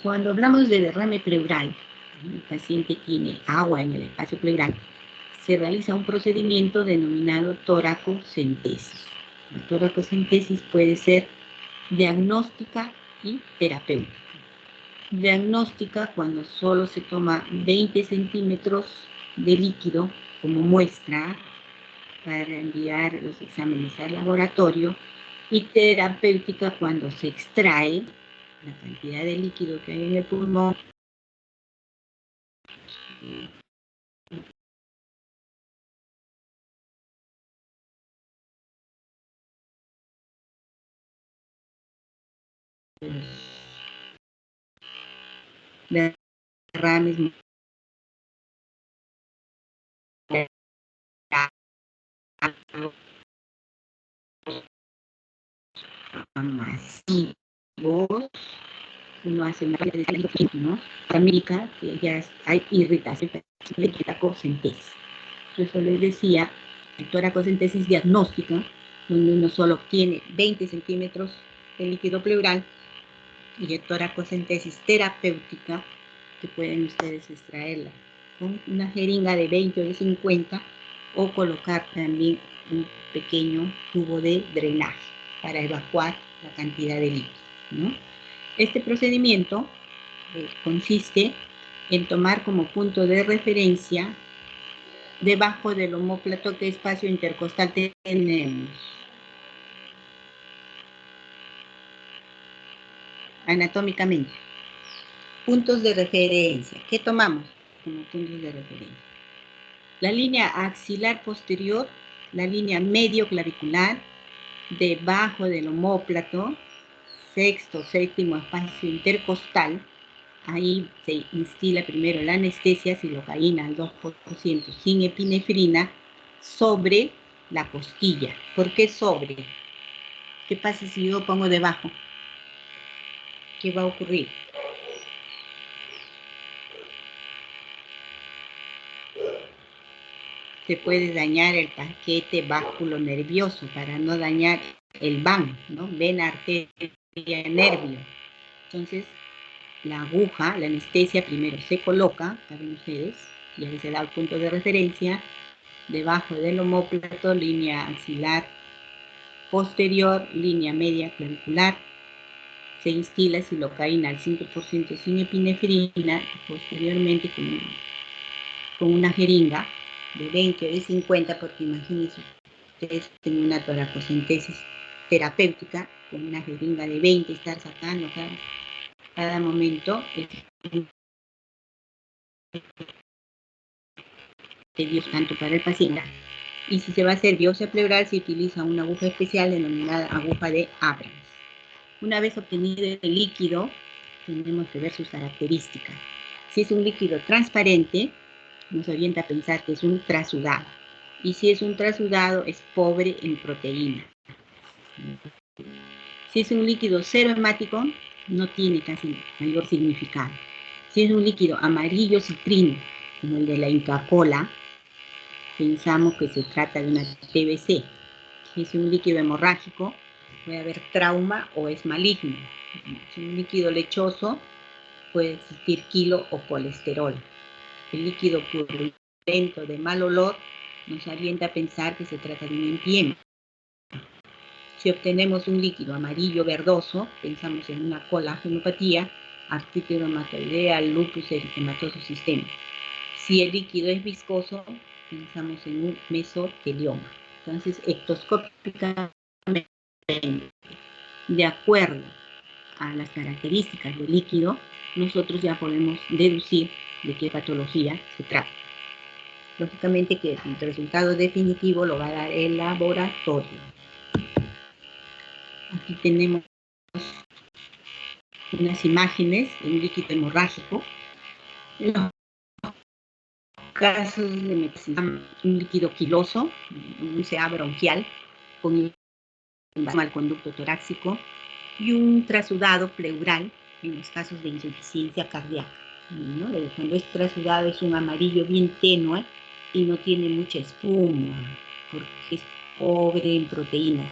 Cuando hablamos de derrame pleural, el paciente tiene agua en el espacio pleural, se realiza un procedimiento denominado toracocentesis. La toracocentesis puede ser diagnóstica y terapéutica. Diagnóstica cuando solo se toma 20 centímetros de líquido como muestra para enviar los exámenes al laboratorio, y terapéutica cuando se extrae la cantidad de líquido que hay en el pulmón derrames masivos uno hace una parte de ¿no? América, que ya hay irritación, le quita cocentesis. Eso les decía, toracocentesis diagnóstica, donde uno solo obtiene 20 centímetros de líquido pleural, y toracocentesis terapéutica, que pueden ustedes extraerla con una jeringa de 20 o de 50, o colocar también un pequeño tubo de drenaje para evacuar la cantidad de líquido, ¿no? Este procedimiento consiste en tomar como punto de referencia debajo del omóplato qué espacio intercostal tenemos. Anatómicamente. Puntos de referencia. ¿Qué tomamos como puntos de referencia? La línea axilar posterior, la línea medio clavicular, debajo del omóplato, sexto, séptimo espacio intercostal. Ahí se instila primero la anestesia, silocaína al 2% sin epinefrina, sobre la costilla. ¿Por qué sobre? ¿Qué pasa si yo pongo debajo? ¿Qué va a ocurrir? Se puede dañar el paquete vasculonervioso para no dañar el VAN, ¿no? Vena, arteria, nervio. Entonces, la aguja, la anestesia primero se coloca, saben ustedes, ya les he dado el punto de referencia, debajo del omóplato, línea axilar posterior, línea media clavicular, se instila silocaína al 5% sin epinefrina, posteriormente con una jeringa de 20 o de 50, porque imagínense ustedes tienen una toracocentesis terapéutica, con una jeringa de 20, estar sacando cada momento, tedioso tanto para el paciente. Y si se va a hacer biopsia pleural, se utiliza una aguja especial denominada aguja de Abrams. Una vez obtenido el líquido, tenemos que ver sus características. Si es un líquido transparente, nos orienta a pensar que es un trasudado. Y si es un trasudado, es pobre en proteína. Si es un líquido cero hemático, no tiene casi mayor significado. Si es un líquido amarillo citrino, como el de la Inca Kola, pensamos que se trata de una TBC. Si es un líquido hemorrágico, puede haber trauma o es maligno. Si es un líquido lechoso, puede existir quilo o colesterol. El líquido purulento de mal olor nos orienta a pensar que se trata de un empiema. Si obtenemos un líquido amarillo verdoso, pensamos en una colagenopatía, artritis reumatoidea, lupus eritematoso sistémico. Si el líquido es viscoso, pensamos en un mesotelioma. Entonces, ectoscópicamente, de acuerdo a las características del líquido, nosotros ya podemos deducir de qué patología se trata. Lógicamente que el resultado definitivo lo va a dar el laboratorio. Aquí tenemos unas imágenes de un líquido hemorrágico. En los casos de metacismo, un líquido quiloso, un CA bronquial, con invasión al conducto torácico, y un trasudado pleural en los casos de insuficiencia cardíaca, ¿no? Cuando es trasudado es un amarillo bien tenue y no tiene mucha espuma, porque es pobre en proteínas.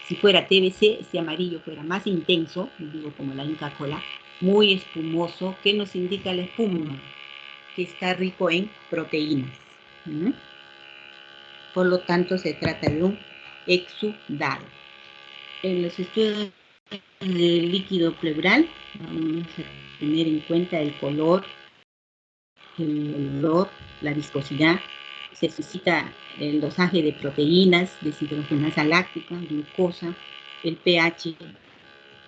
Si fuera TBC, este amarillo fuera más intenso, digo como la Inca Kola, muy espumoso, que nos indica la espuma, que está rico en proteínas. Por lo tanto, se trata de un exudado. En los estudios del líquido pleural, vamos a tener en cuenta el color, el olor, la viscosidad. Se suscita el dosaje de proteínas, deshidrogenasa láctica, glucosa, el pH,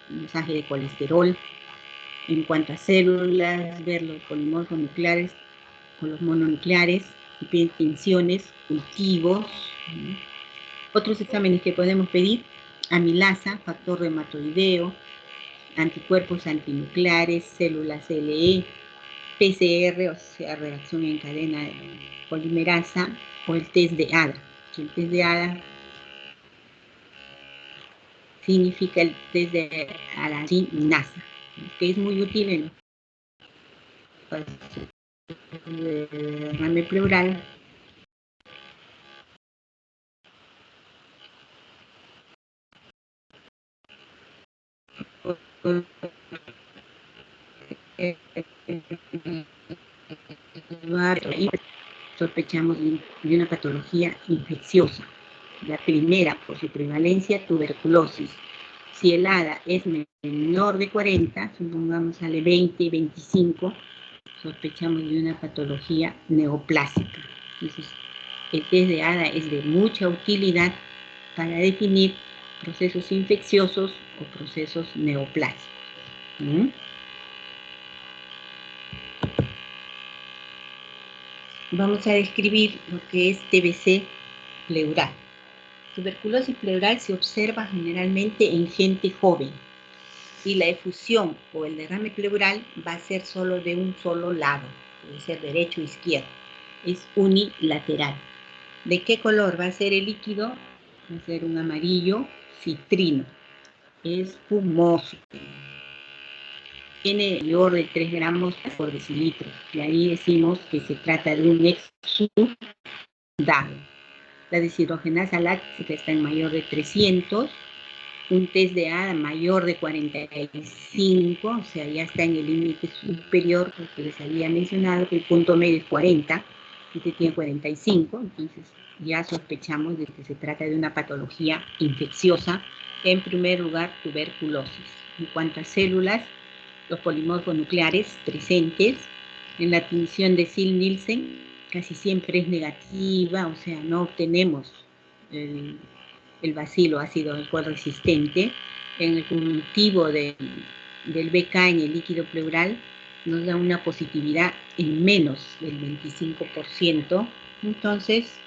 el dosaje de colesterol. En cuanto a células, ver los polimorfos nucleares o los mononucleares, si piden tensiones, cultivos. Otros exámenes que podemos pedir: amilasa, factor reumatoideo, anticuerpos antinucleares, células LE, PCR, o sea, reacción en cadena de polimerasa, o el test de ADA. El test de ADA significa el test de araginasa. que es muy útil en el derrame pleural. Sospechamos de una patología infecciosa. La primera, por su prevalencia, tuberculosis. Si el ADA es menor de 40, supongamos sale 20, 25, sospechamos de una patología neoplásica. Entonces, el test de ADA es de mucha utilidad para definir procesos infecciosos o procesos neoplásicos. Vamos a describir lo que es TBC pleural. Tuberculosis pleural se observa generalmente en gente joven y la efusión o el derrame pleural va a ser solo de un solo lado, puede ser derecho o izquierdo, es unilateral. ¿De qué color va a ser el líquido? Va a ser un amarillo citrino, es espumoso. Tiene mayor de 3 gramos por decilitro, y ahí decimos que se trata de un exudado. La deshidrogenasa láctica está en mayor de 300, un test de ADA mayor de 45, o sea, ya está en el límite superior, porque les había mencionado que el punto medio es 40, este tiene 45, entonces ya sospechamos de que se trata de una patología infecciosa, en primer lugar tuberculosis. En cuanto a células, los polimorfos nucleares presentes en la tinción de Ziehl-Neelsen casi siempre es negativa, o sea, no obtenemos el bacilo ácido alcohol resistente. En el cultivo del BK en el líquido pleural nos da una positividad en menos del 25%. Entonces,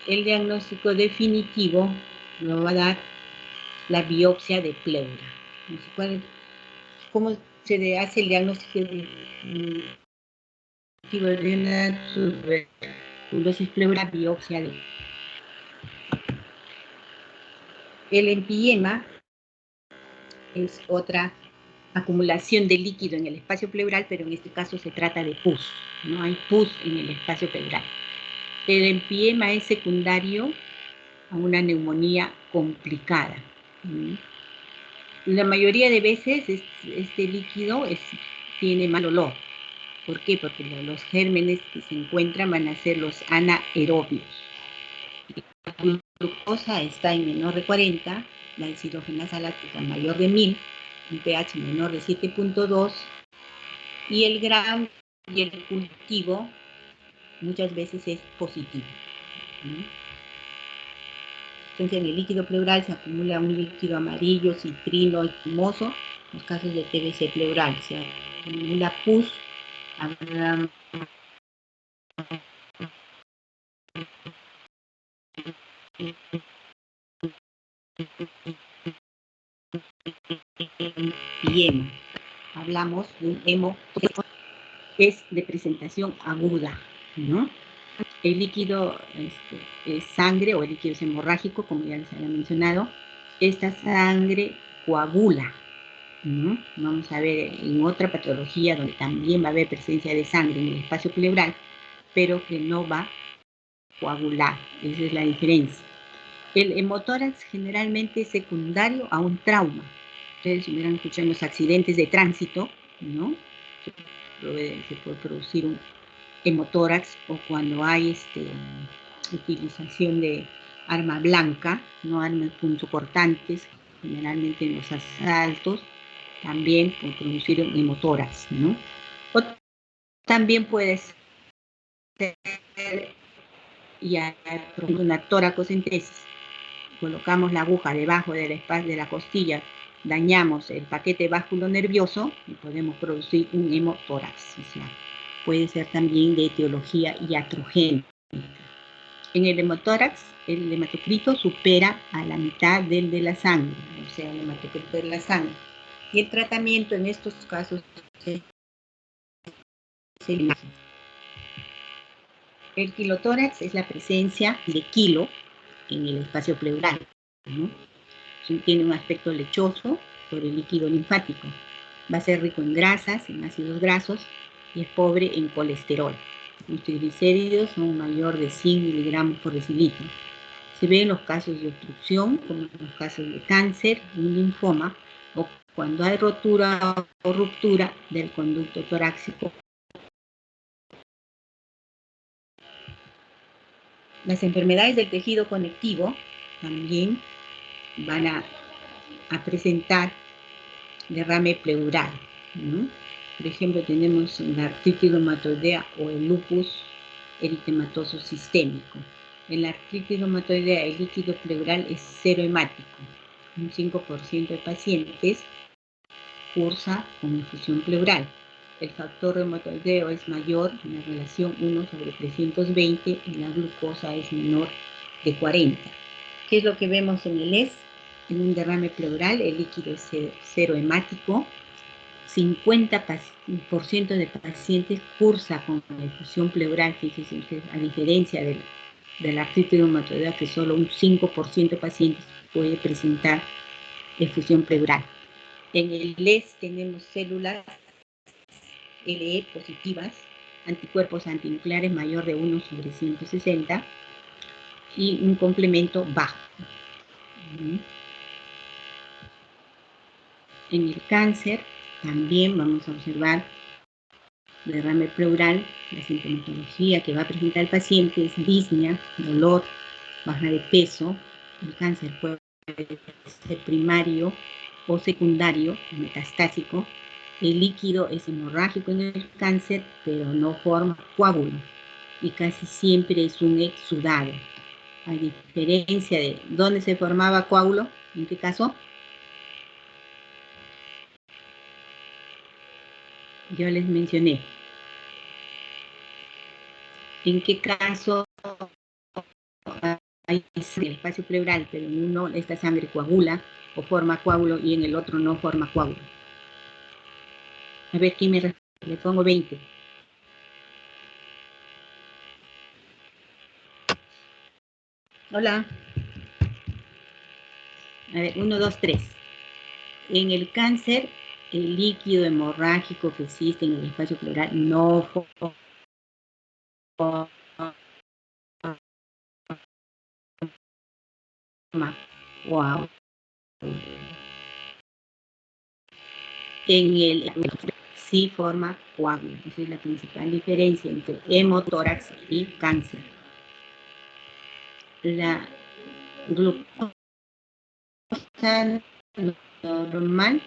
el diagnóstico definitivo lo va a dar la biopsia de pleura. ¿Cómo se hace el diagnóstico de una tuberculosis pleural? Biopsia de el empiema es otra acumulación de líquido en el espacio pleural, pero en este caso se trata de pus, no hay pus en el espacio pleural. El empiema es secundario a una neumonía complicada. La mayoría de veces este líquido tiene mal olor. ¿Por qué? Porque los gérmenes que se encuentran van a ser los anaerobios. La glucosa está en menor de 40, la deshidrogenasa láctica mayor de 1000, un pH menor de 7.2, y el gram y el cultivo muchas veces es positivo. Entonces en el líquido pleural se acumula un líquido amarillo, citrino, espumoso. En los casos de TBC pleural se acumula pus, empiema. Hablamos de un hemo, es de presentación aguda, ¿no? El líquido es sangre o el líquido es hemorrágico, como ya les había mencionado. Esta sangre coagula, ¿no? Vamos a ver en otra patología donde también va a haber presencia de sangre en el espacio pleural, pero que no va a coagular. Esa es la diferencia. El hemotórax generalmente es secundario a un trauma. Ustedes hubieran escuchado en los accidentes de tránsito, ¿no? Se puede producir un hemotórax, o cuando hay utilización de arma blanca, no armas punzocortantes, generalmente en los asaltos, también puede producir un hemotórax, ¿no? O también puede ser una toracocentesis. Colocamos la aguja debajo de la costilla, dañamos el paquete vasculonervioso y podemos producir un hemotórax. O sea, puede ser también de etiología iatrogénica. En el hemotórax, el hematocrito supera a la mitad del de la sangre, o sea, el hematocrito de la sangre. Y el tratamiento en estos casos es el máximo. El quilotórax es la presencia de quilo en el espacio pleural, ¿no? Tiene un aspecto lechoso por el líquido linfático. Va a ser rico en grasas, en ácidos grasos, y es pobre en colesterol. Los triglicéridos son mayor de 100 miligramos por decilitro. Se ve en los casos de obstrucción, como en los casos de cáncer, un linfoma, o cuando hay rotura o ruptura del conducto torácico. Las enfermedades del tejido conectivo también van a presentar derrame pleural, ¿no? Por ejemplo, tenemos la artritis reumatoidea o el lupus eritematoso sistémico. En la artritis reumatoidea el líquido pleural es cero hemático. Un 5% de pacientes cursa con infusión pleural. El factor reumatoideo es mayor en la relación 1/320 y la glucosa es menor de 40. ¿Qué es lo que vemos en el ES? En un derrame pleural el líquido es cero hemático. 50% de pacientes cursa con la infusión pleural, fíjense ustedes, a diferencia de la artritis reumatoidea, que solo un 5% de pacientes puede presentar efusión pleural. En el LES tenemos células LE positivas, anticuerpos antinucleares mayor de 1/160 y un complemento bajo. En el cáncer también vamos a observar derrame pleural. La sintomatología que va a presentar el paciente es disnea, dolor, baja de peso. El cáncer puede ser primario o secundario, metastásico. El líquido es hemorrágico en el cáncer, pero no forma coágulo y casi siempre es un exudado. A diferencia de dónde se formaba coágulo, ¿en qué caso? Yo les mencioné. ¿En qué caso hay el espacio pleural, pero en uno esta sangre coagula o forma coágulo y en el otro no forma coágulo? A ver, ¿quién me responde? Le pongo 20. Hola. A ver, 1, 2, 3. En el cáncer, el líquido hemorrágico que existe en el espacio pleural no forma coágulo. En el sí forma coágulo. Esa es la principal diferencia entre hemotórax y cáncer. La glucosa normal,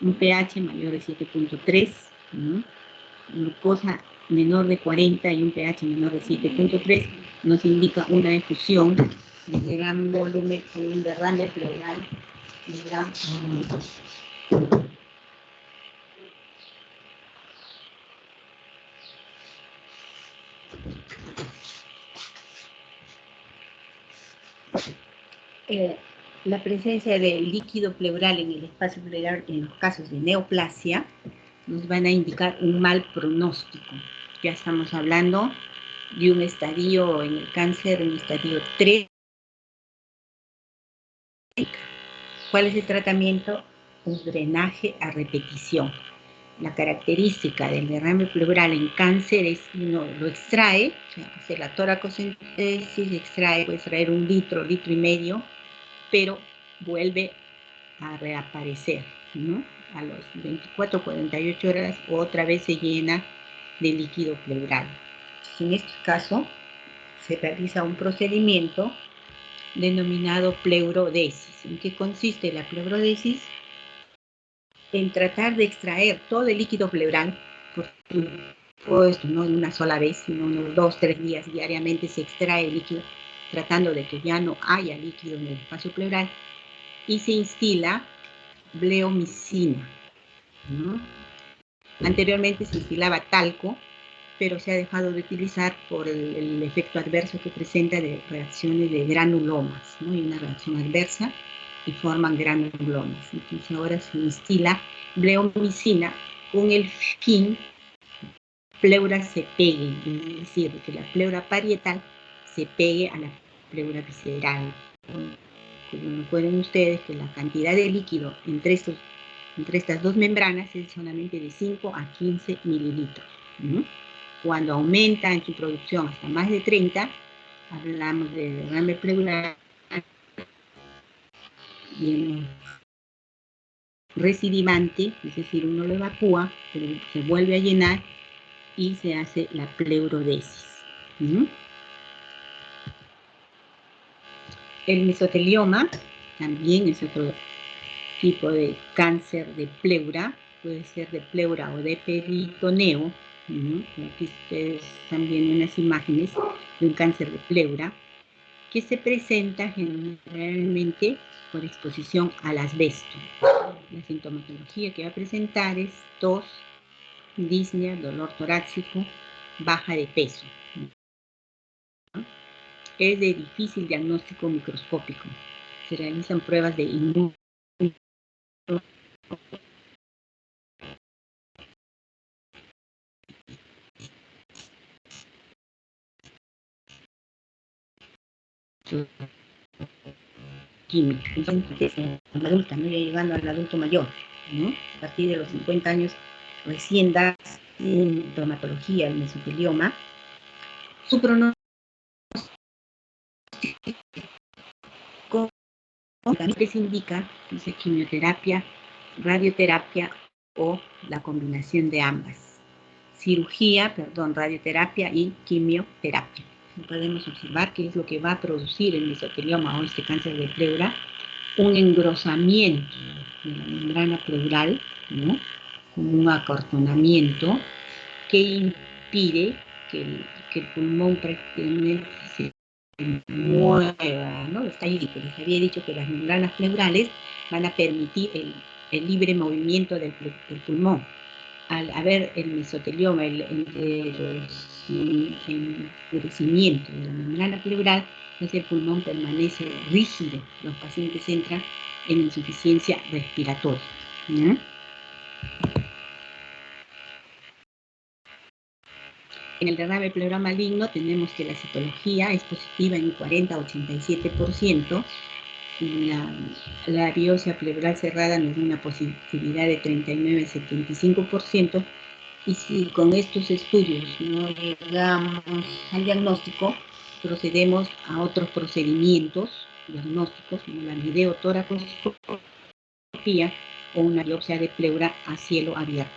un pH mayor de 7.3, ¿no? Glucosa menor de 40 y un pH menor de 7.3 nos indica una efusión de gran volumen con un derrame pleural de gran volumen. La presencia de líquido pleural en el espacio pleural en los casos de neoplasia nos van a indicar un mal pronóstico. Ya estamos hablando de un estadio en el cáncer, un estadio 3. ¿Cuál es el tratamiento? Un drenaje a repetición. La característica del derrame pleural en cáncer es que uno lo extrae, o sea, hace la toracocentesis, extrae, puede extraer 1 litro, litro y medio, pero vuelve a reaparecer, ¿no? A los 24, 48 horas otra vez se llena de líquido pleural. En este caso se realiza un procedimiento denominado pleurodesis. ¿En qué consiste la pleurodesis? En tratar de extraer todo el líquido pleural, por supuesto, no en una sola vez, sino unos 2, 3 días diariamente se extrae el líquido, tratando de que ya no haya líquido en el espacio pleural, y se instila bleomicina, ¿no? Anteriormente se instilaba talco, pero se ha dejado de utilizar por el efecto adverso que presenta de reacciones de granulomas, ¿no? Hay una reacción adversa y forman granulomas. Entonces ahora se instila bleomicina con el fin pleura se pegue, es decir, que la pleura parietal se pegue a la pleura visceral. Como pueden ustedes que la cantidad de líquido entre estos entre estas dos membranas es solamente de 5 a 15 mililitros. Cuando aumenta en su producción hasta más de 30, hablamos de derrame pleural y en recidivante, es decir, uno lo evacúa, pero se vuelve a llenar y se hace la pleurodesis. El mesotelioma también es otro tipo de cáncer de pleura, puede ser de pleura o de peritoneo. Aquí ustedes están viendo unas imágenes de un cáncer de pleura que se presenta generalmente por exposición al asbesto. La sintomatología que va a presentar es tos, disnea, dolor torácico, baja de peso. Es de difícil diagnóstico microscópico. Se realizan pruebas de química, en adulta, ¿no? Ya llegando al adulto mayor, ¿no? A partir de los 50 años recién da sintomatología, el mesotelioma. Su pronóstico que se indica, dice quimioterapia, radioterapia o la combinación de ambas. Radioterapia y quimioterapia. Podemos observar qué es lo que va a producir el mesotelioma o este cáncer de pleura, un engrosamiento de la membrana pleural, ¿no? Como un acortonamiento que impide que el pulmón prácticamente se mueva, ¿no? Está ahí, les había dicho que las membranas pleurales van a permitir el libre movimiento del pulmón. Al haber el mesotelioma, el endurecimiento de la membrana pleural, entonces el pulmón permanece rígido. Los pacientes entran en insuficiencia respiratoria. ¿No? En el derrame pleural maligno tenemos que la citología es positiva en un 40-87%. La biopsia pleural cerrada nos da una positividad de 39-75%. Y si con estos estudios no llegamos al diagnóstico, procedemos a otros procedimientos diagnósticos, como la videotoracoscopía o una biopsia de pleura a cielo abierto.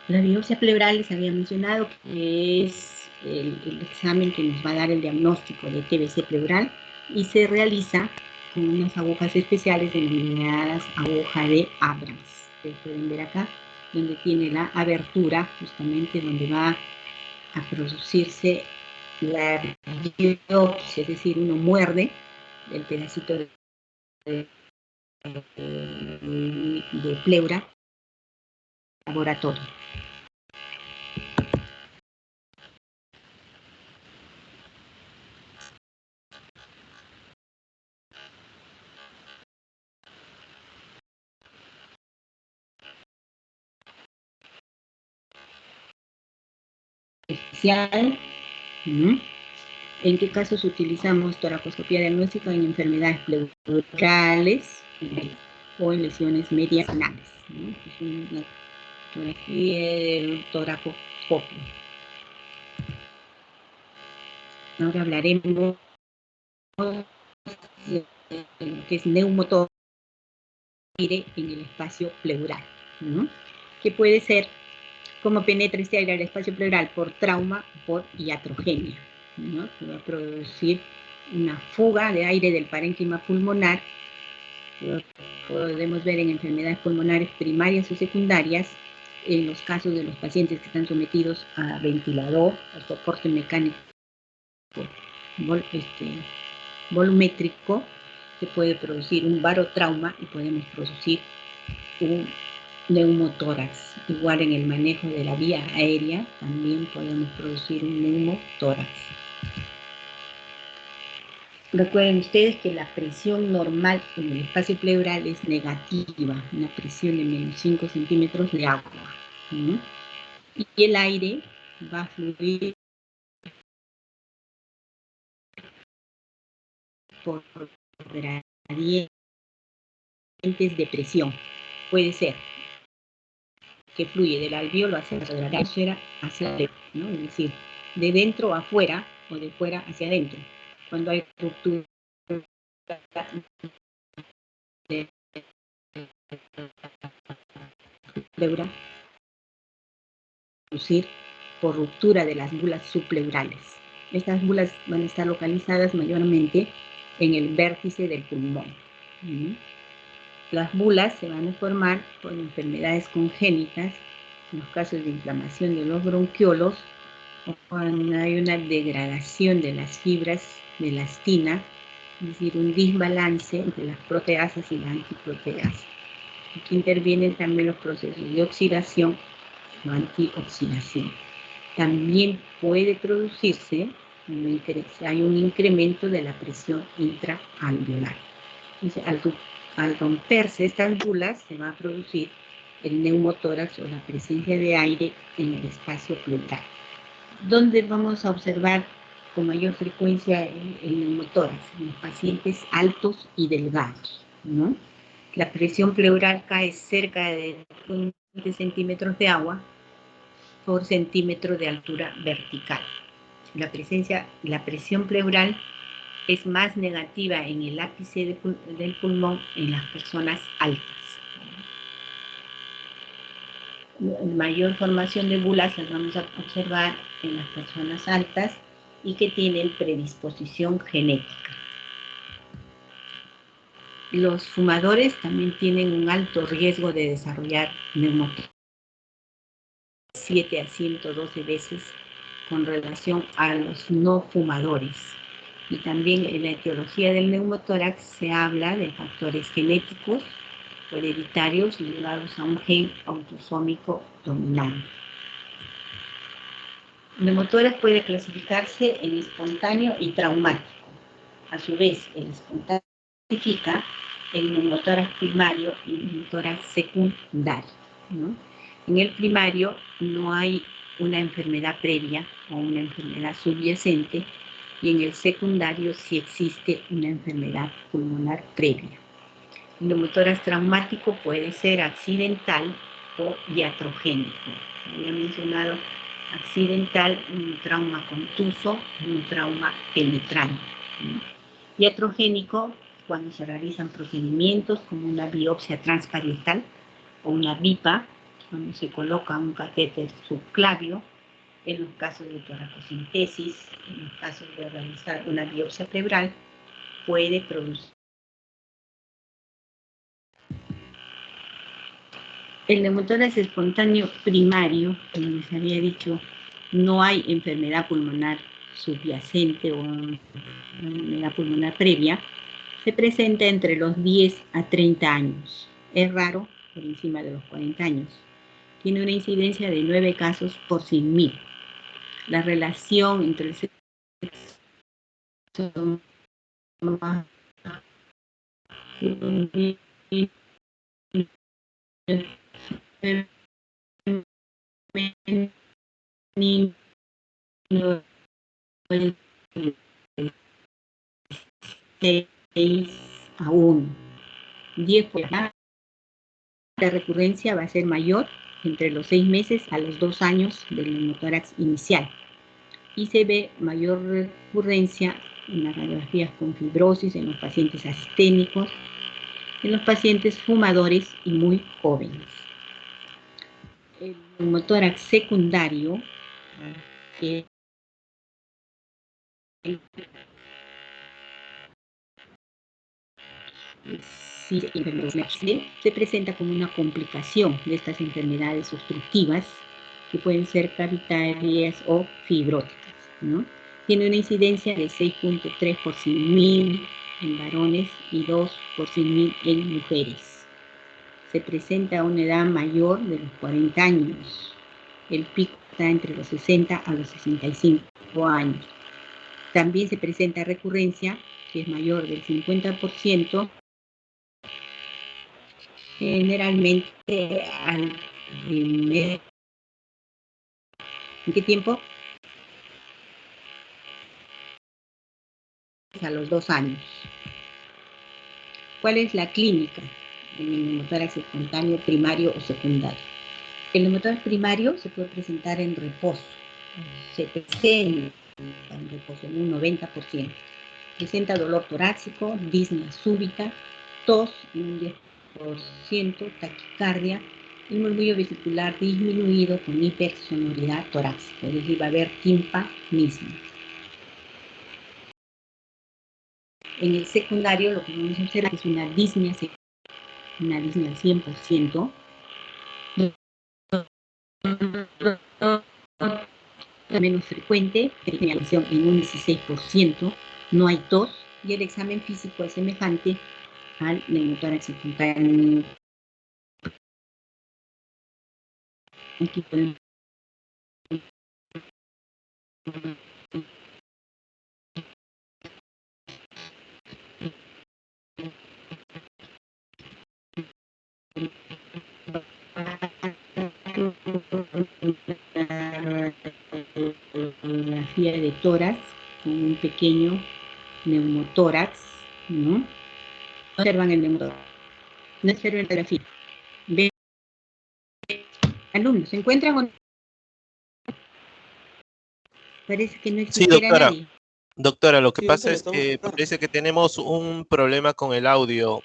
La biopsia pleural les había mencionado que es el examen que nos va a dar el diagnóstico de TBC pleural y se realiza con unas agujas especiales denominadas aguja de Abrams. Ustedes pueden ver acá donde tiene la abertura, justamente donde va a producirse la biopsia, es decir, uno muerde el pedacito de pleura laboratorio. Especial. ¿En qué casos utilizamos toracoscopía diagnóstica? En enfermedades pleurales o en lesiones mediastinales? Es una tomografía del toracoscopio. Ahora hablaremos de lo que es neumotórax en el espacio pleural, que puede ser cómo penetra este aire al espacio pleural por trauma o por iatrogenia, ¿no? Que va a producir una fuga de aire del parénquima pulmonar. Lo podemos ver en enfermedades pulmonares primarias o secundarias, en los casos de los pacientes que están sometidos a ventilador, a soporte mecánico volumétrico, se puede producir un barotrauma y podemos producir un neumotórax. Igual en el manejo de la vía aérea también podemos producir un neumotórax. Recuerden ustedes que la presión normal en el espacio pleural es negativa, una presión de menos 5 centímetros de agua. Y el aire va a fluir por gradientes de presión. Puede ser que fluye del alvéolo hacia la atmósfera hacia adentro, ¿no? Es decir, de dentro a afuera o de fuera hacia adentro. Cuando hay ruptura de pleura, producir por ruptura de las bulas subpleurales. Estas bulas van a estar localizadas mayormente en el vértice del pulmón. Las bulas se van a formar por enfermedades congénitas, en los casos de inflamación de los bronquiolos, o cuando hay una degradación de las fibras de elastina, es decir, un desbalance entre las proteasas y las antiproteasas. Aquí intervienen también los procesos de oxidación o antioxidación. También puede producirse, hay un incremento de la presión intraalveolar. Entonces, al romperse estas bulas, se va a producir el neumotórax o la presencia de aire en el espacio pleural, donde vamos a observar con mayor frecuencia el neumotórax en los pacientes altos y delgados, ¿no? La presión pleural cae cerca de 20 centímetros de agua por centímetro de altura vertical. La presión pleural es más negativa en el ápice del pulmón en las personas altas. Mayor formación de bulas las vamos a observar en las personas altas y que tienen predisposición genética. Los fumadores también tienen un alto riesgo de desarrollar neumotórax, 7 a 112 veces con relación a los no fumadores. Y también en la etiología del neumotórax se habla de factores genéticos o hereditarios ligados a un gen autosómico dominante. El neumotórax puede clasificarse en espontáneo y traumático. A su vez, el espontáneo clasifica el neumotórax primario y el neumotórax secundario, ¿no? En el primario no hay una enfermedad previa o una enfermedad subyacente, y en el secundario sí existe una enfermedad pulmonar previa. El neumotórax traumático puede ser accidental o iatrogénico. Había mencionado accidental, un trauma contuso, un trauma penetrante. Iatrogénico, cuando se realizan procedimientos como una biopsia transparietal o una BIPA, cuando se coloca un catéter subclavio, en los casos de toracocentesis, en los casos de realizar una biopsia pleural, puede producir. El neumotórax espontáneo primario, como les había dicho, no hay enfermedad pulmonar subyacente o enfermedad pulmonar previa, se presenta entre los 10 a 30 años. Es raro por encima de los 40 años. Tiene una incidencia de 9 casos por 100.000. La relación entre el sexo a 1. 10 por más. La recurrencia va a ser mayor entre los 6 meses a los 2 años del neumotórax inicial. Y se ve mayor recurrencia en las radiografías con fibrosis, en los pacientes asténicos, en los pacientes fumadores y muy jóvenes. El neumotórax secundario, que se presenta como una complicación de estas enfermedades obstructivas que pueden ser cavitarias o fibróticas, ¿no? Tiene una incidencia de 6.3 por 100.000 en varones y 2 por 100.000 en mujeres. Se presenta a una edad mayor de los 40 años. El pico está entre los 60 a los 65 años. También se presenta recurrencia, que es mayor del 50%, generalmente al primer... ¿En qué tiempo? a los 2 años. ¿Cuál es la clínica del neumotórax espontáneo primario o secundario? El neumotórax primario se puede presentar en reposo, se presenta en reposo en un 90%. Presenta dolor torácico, disnea súbita, tos en un 10%, taquicardia y murmullo vesicular disminuido con hipersonoridad torácica, es decir, va a haber timpanismo. En el secundario lo que vamos a observar es una disnea al 100%, menos frecuente, disminución en un 16%, no hay tos y el examen físico es semejante al neumotórax espontáneo. Aquí podemos radiografía de tórax con un pequeño neumotórax, ¿no? Observan el neumotórax. No observan la radiografía. Ven, alumnos, ¿se encuentran o no? Parece que no
Sí,
existiera
doctora.
nadie.
Doctora, lo que
Sí,
pasa
doctora,
es que
estamos acá.
parece que tenemos un problema con el audio.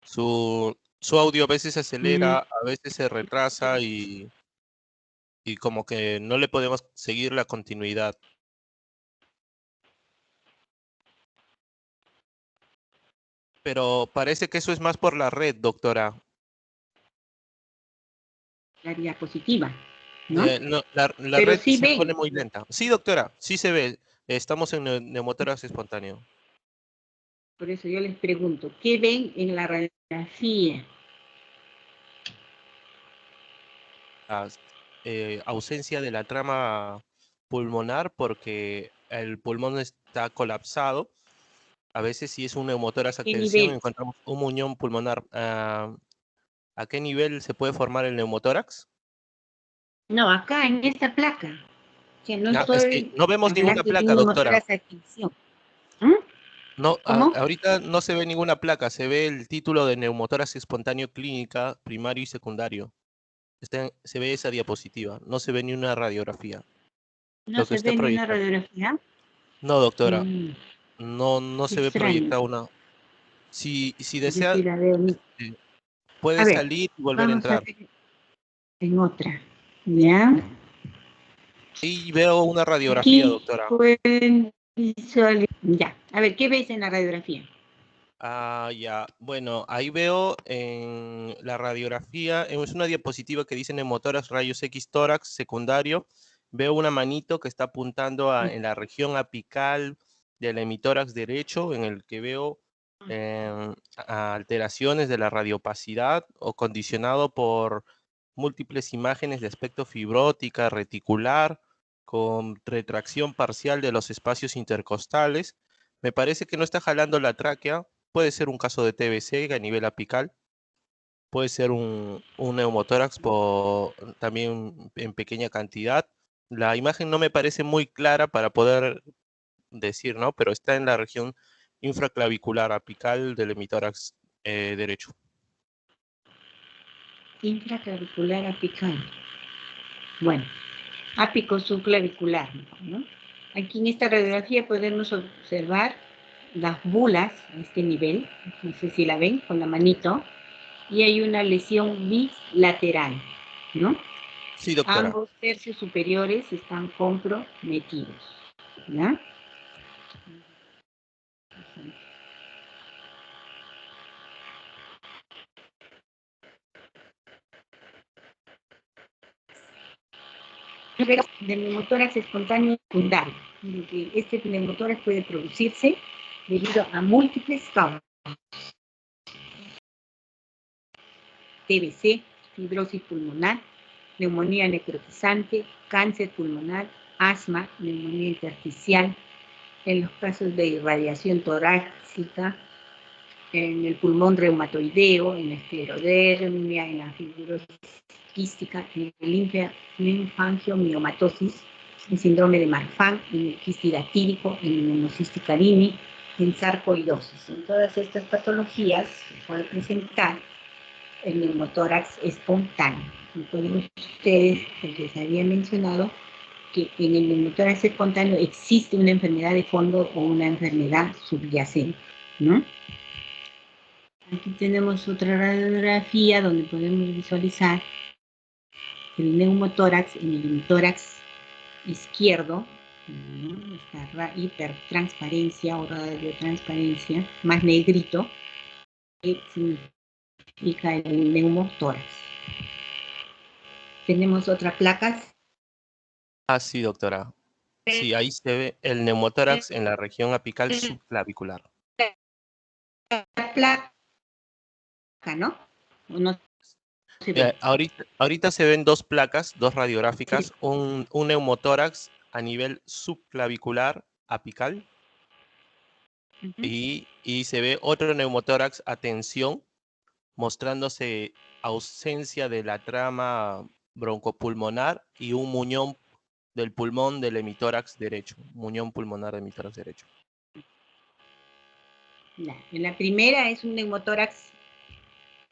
Su audio a veces se acelera, a veces se retrasa y como que no le podemos seguir la continuidad. Pero parece que eso es más por la red, doctora.
La diapositiva, ¿no?
No, la
Pero
red
sí
se
ven.
pone muy lenta. Sí, doctora, sí se ve. Estamos en neumotórax espontáneo.
Por eso yo les pregunto, ¿qué ven en la radiografía?
Ausencia de la trama pulmonar porque el pulmón está colapsado. A veces si es un neumotórax a
¿Qué
tensión
nivel?
encontramos un muñón pulmonar. ¿A qué nivel se puede formar el neumotórax?
No, acá en esta placa. Que no
Es que
estoy
no vemos ninguna
hablando de
placa,
un
doctora.
neumotórax a tensión. ¿Mm?
No,
¿Cómo?
ahorita no se ve ninguna placa, se ve el título de neumotórax espontáneo clínica, primario y secundario. Se ve esa diapositiva, no se ve ni una radiografía.
¿No
Lo que
se
está
ve ni una
proyectado.
radiografía?
No, doctora,
Mm,
no
qué
se ve
extraño.
proyectada una. Si
Yo
desea,
sí la veo.
puede
A ver,
salir y volver a
vamos a
entrar.
ver en otra. ¿Ya?
Y veo una radiografía,
Aquí
doctora.
pueden visualizar. Ya. A ver, ¿qué ves en la radiografía?
Ya. Bueno, ahí veo en la radiografía, es una diapositiva que dice neumotórax, rayos X tórax, secundario. Veo una manito que está apuntando en la región apical del hemitórax derecho, en el que veo alteraciones de la radiopacidad o condicionado por múltiples imágenes de aspecto fibrótica, reticular, con retracción parcial de los espacios intercostales. Me parece que no está jalando la tráquea. Puede ser un caso de TBC a nivel apical. Puede ser un neumotórax también en pequeña cantidad. La imagen no me parece muy clara para poder decir, ¿no? Pero está en la región infraclavicular apical del hemitórax derecho.
Intraclavicular apical. Bueno, ápico subclavicular, ¿no? Aquí en esta radiografía podemos observar las bulas a este nivel, no sé si la ven con la manito, y hay una lesión bilateral, ¿no?
Sí, doctora.
Ambos tercios superiores están comprometidos, ¿ya? Del neumotórax espontáneo secundario. Este neumotórax puede producirse debido a múltiples causas. TBC, fibrosis pulmonar, neumonía necrotizante, cáncer pulmonar, asma, neumonía intersticial, en los casos de irradiación torácica, en el pulmón reumatoideo, en la esclerodermia, en la fibrosis quística, en el linfangiomyomatosis, en síndrome de Marfan, en el quiste hidatídico, en el monocística Dini, en sarcoidosis. En todas estas patologías se puede presentar el neumotórax espontáneo. Pueden ustedes, como les había mencionado, que en el neumotórax espontáneo existe una enfermedad de fondo o una enfermedad subyacente, ¿no? Aquí tenemos otra radiografía donde podemos visualizar el neumotórax en el neumotórax izquierdo, ¿no? Esta hipertransparencia o radiotransparencia, más negrito, que significa el neumotórax. Tenemos otra placa.
Ah, sí, doctora. Sí, ahí se ve el neumotórax en la región apical subclavicular.
La placa, ¿no? No se ve.
Ahorita se ven dos placas, dos radiográficas, un neumotórax a nivel subclavicular apical y se ve otro neumotórax a tensión, mostrándose ausencia de la trama broncopulmonar y un muñón del pulmón del hemitórax derecho, muñón pulmonar del hemitórax derecho.
En la primera es un neumotórax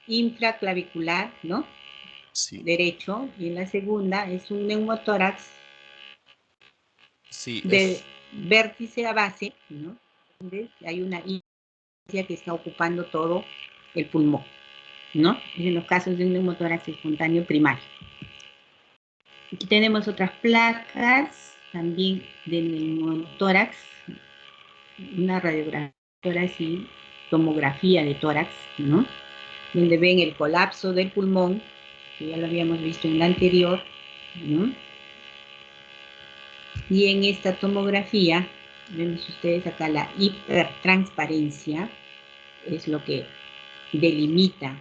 infraclavicular, ¿no?
Sí.
Derecho, y en la segunda es un neumotórax
sí,
de vértice a base, ¿no? Entonces, hay una que está ocupando todo el pulmón, ¿no? En los casos de un neumotórax espontáneo primario. Aquí tenemos otras placas también de neumotórax, una radiografía y tomografía de tórax, ¿no? Donde ven el colapso del pulmón, que ya lo habíamos visto en la anterior, ¿no? Y en esta tomografía, vemos ustedes acá la hipertransparencia, es lo que delimita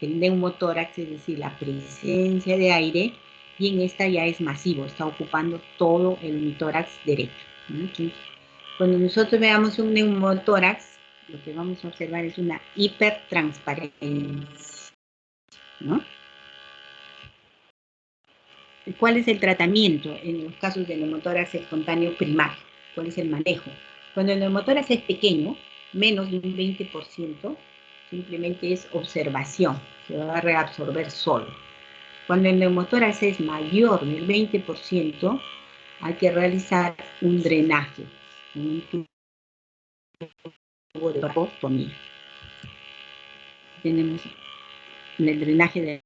el neumotórax, es decir, la presencia de aire, y en esta ya es masivo, está ocupando todo el hemitórax derecho. Entonces, cuando nosotros veamos un neumotórax, lo que vamos a observar es una hipertransparencia, ¿no? ¿Cuál es el tratamiento en los casos de neumotórax espontáneo primario? ¿Cuál es el manejo? Cuando el neumotórax es pequeño, menos de un 20%, simplemente es observación, se va a reabsorber solo. Cuando el neumotórax es mayor del 20%, hay que realizar un drenaje, un tubo de traqueostomía. Tenemos el drenaje de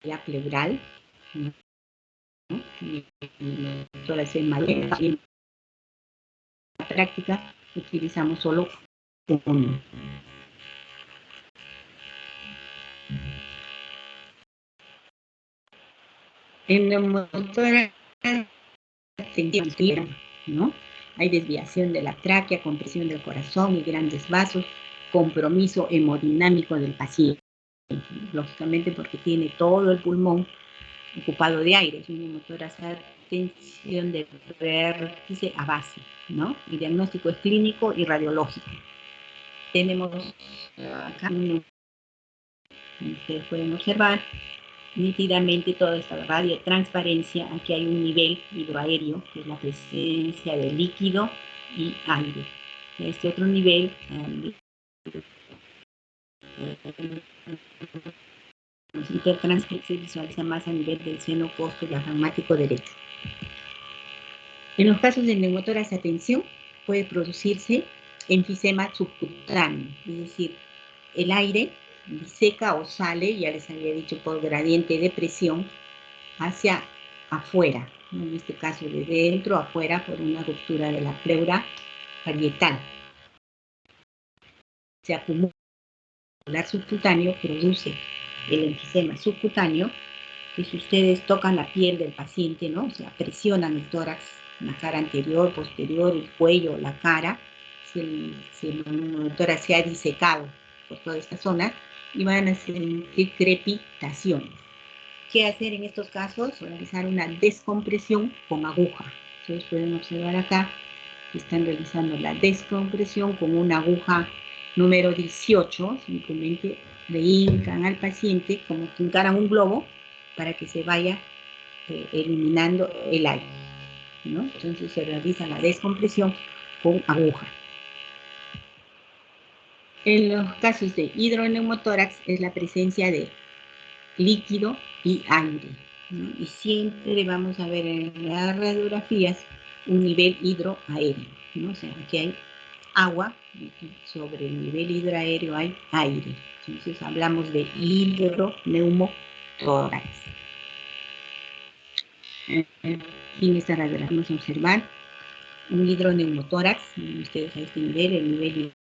la pleural, ¿no? Y el tórax es mayor. En la práctica utilizamos solo uno. En el neumotórax, ¿no? Hay desviación de la tráquea, compresión del corazón y grandes vasos, compromiso hemodinámico del paciente, lógicamente porque tiene todo el pulmón ocupado de aire. Es un neumotórax a tensión de vértice a base, ¿no? El diagnóstico es clínico y radiológico. Tenemos acá, ustedes pueden observar nítidamente toda esta radiotransparencia. Aquí hay un nivel hidroaéreo, que es la presencia de líquido y aire. Este otro nivel, hipertranscripción, se visualiza más a nivel del seno costo diafragmático derecho. En los casos de neumotórax a tensión, puede producirse enfisema subcutáneo, es decir, el aire diseca o sale, ya les había dicho, por gradiente de presión hacia afuera, ¿no? En este caso de dentro a afuera por una ruptura de la pleura parietal. Se acumula el subcutáneo, produce el enfisema subcutáneo, que si ustedes tocan la piel del paciente, ¿no? O sea, presionan el tórax, la cara anterior, posterior, el cuello, la cara, si el tórax se ha disecado por toda esta zona, y van a sentir crepitaciones. ¿Qué hacer en estos casos? Realizar una descompresión con aguja. Ustedes pueden observar acá que están realizando la descompresión con una aguja número 18, simplemente le hincan al paciente como que encaran un globo para que se vaya eliminando el aire, ¿no? Entonces se realiza la descompresión con aguja. En los casos de hidroneumotórax es la presencia de líquido y aire, ¿no? Y siempre vamos a ver en las radiografías un nivel hidroaéreo, ¿no? O sea, aquí hay agua y sobre el nivel hidroaéreo hay aire. Entonces hablamos de hidroneumotórax. En esta radiografía vamos a observar un hidroneumotórax. Ustedes a este nivel, el nivel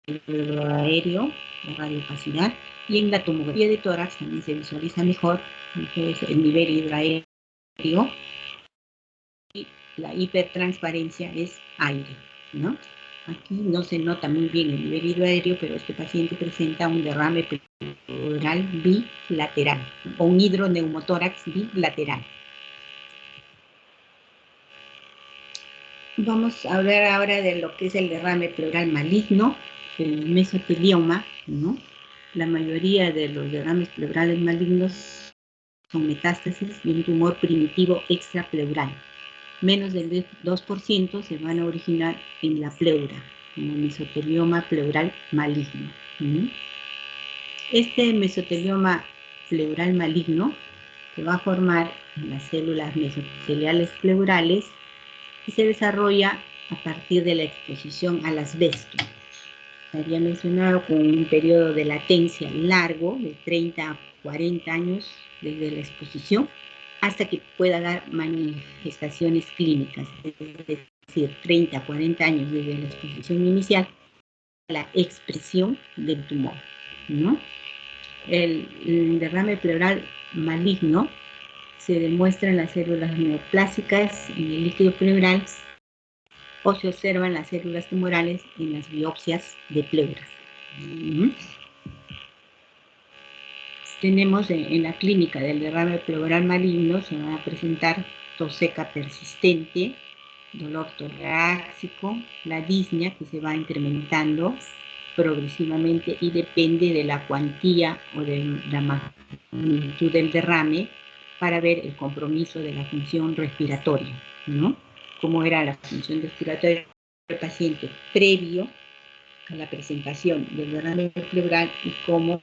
hidroaéreo, la radiopacidad, y en la tomografía de tórax también se visualiza mejor entonces, el nivel hidroaéreo, y la hipertransparencia es aire, ¿no? Aquí no se nota muy bien el nivel hidroaéreo, pero este paciente presenta un derrame pleural bilateral, ¿no? O un hidroneumotórax bilateral. Vamos a hablar ahora de lo que es el derrame pleural maligno, el mesotelioma, ¿no? La mayoría de los derrames pleurales malignos son metástasis de un tumor primitivo extrapleural. Menos del 2% se van a originar en la pleura, como mesotelioma pleural maligno. Este mesotelioma pleural maligno se va a formar en las células mesoteliales pleurales y se desarrolla a partir de la exposición al asbesto. Había mencionado con un periodo de latencia largo, de 30 a 40 años desde la exposición, hasta que pueda dar manifestaciones clínicas, es decir, 30 a 40 años desde la exposición inicial a la expresión del tumor, ¿no? El derrame pleural maligno se demuestra en las células neoplásicas, en el líquido pleural, o se observan las células tumorales en las biopsias de pleuras. Tenemos en la clínica del derrame pleural maligno, se va a presentar tos seca persistente, dolor torácico, la disnea que se va incrementando progresivamente y depende de la cuantía o de la magnitud del derrame para ver el compromiso de la función respiratoria, ¿no? Cómo era la función respiratoria del paciente previo a la presentación del derrame pleural y cómo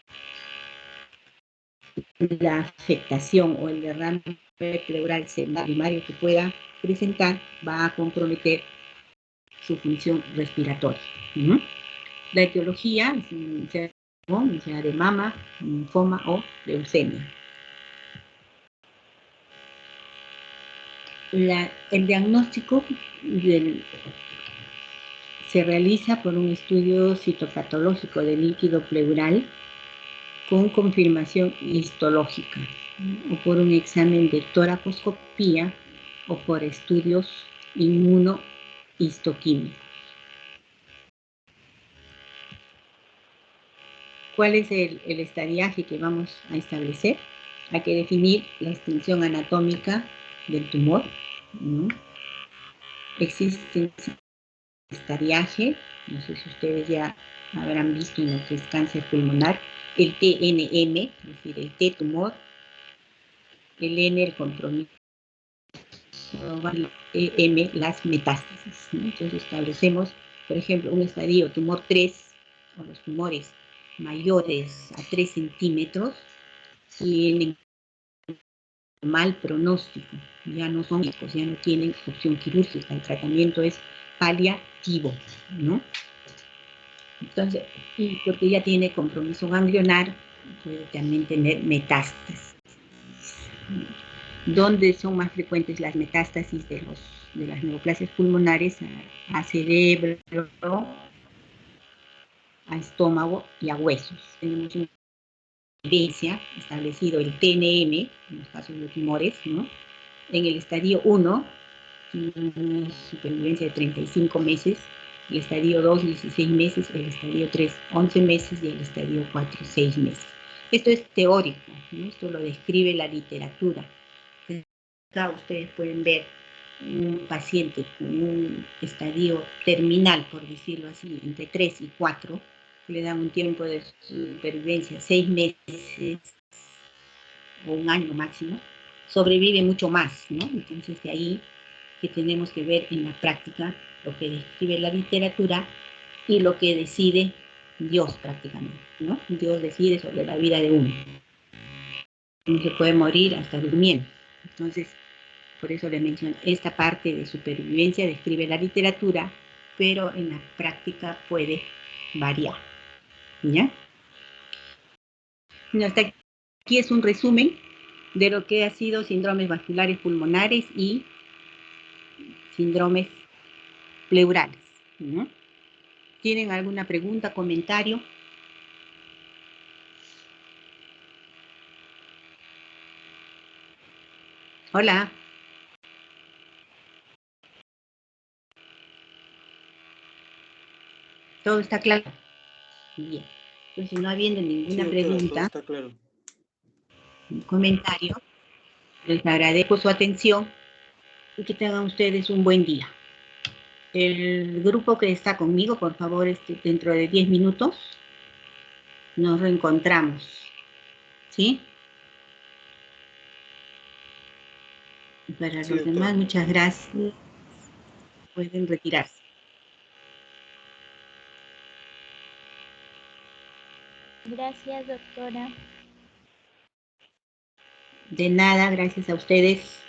la afectación o el derrame pleural primario que pueda presentar va a comprometer su función respiratoria. La etiología sea de mama, linfoma o leucemia. El diagnóstico se realiza por un estudio citopatológico del líquido pleural con confirmación histológica, o por un examen de toracoscopía o por estudios inmunohistoquímicos. ¿Cuál es el estadiaje que vamos a establecer? Hay que definir la extensión anatómica del tumor, ¿no? Existe estadiaje, no sé si ustedes ya habrán visto en lo que es cáncer pulmonar, el TNM, es decir, el T-tumor, el N, el compromiso, el M, las metástasis, ¿no? Entonces establecemos, por ejemplo, un estadio tumor 3, o los tumores mayores a 3 centímetros, tienen mal pronóstico, ya no son médicos, ya no tienen opción quirúrgica, el tratamiento es paliativo, ¿no? Entonces, y porque ya tiene compromiso ganglionar, puede también tener metástasis. ¿Dónde son más frecuentes las metástasis de las neoplasias pulmonares? A cerebro, a estómago y a huesos. Tenemos una evidencia establecido el TNM, en los casos de tumores, ¿no? En el estadio 1, una supervivencia de 35 meses, el estadio 2, 16 meses, el estadio 3, 11 meses y el estadio 4, 6 meses. Esto es teórico, ¿no? Esto lo describe la literatura. Acá ustedes pueden ver un paciente con un estadio terminal, por decirlo así, entre 3 y 4, le dan un tiempo de supervivencia, 6 meses o un año máximo, sobrevive mucho más, ¿no? Entonces de ahí que tenemos que ver en la práctica lo que describe la literatura y lo que decide Dios prácticamente, ¿no? Dios decide sobre la vida de uno. Uno se puede morir hasta durmiendo. Entonces, por eso le menciono, esta parte de supervivencia describe la literatura, pero en la práctica puede variar, ¿ya? Bueno, hasta aquí es un resumen de lo que ha sido síndromes vasculares pulmonares y síndromes pleurales, ¿no? ¿Tienen alguna pregunta, comentario? Hola. ¿Todo está claro? Bien. Entonces, no habiendo ninguna pregunta,
está claro.
un comentario, les agradezco su atención y que tengan ustedes un buen día. El grupo que está conmigo, por favor, dentro de 10 minutos nos reencontramos, ¿sí? Y para
Sí,
los demás,
doctora.
muchas gracias. Pueden retirarse.
Gracias, doctora.
De nada, gracias a ustedes.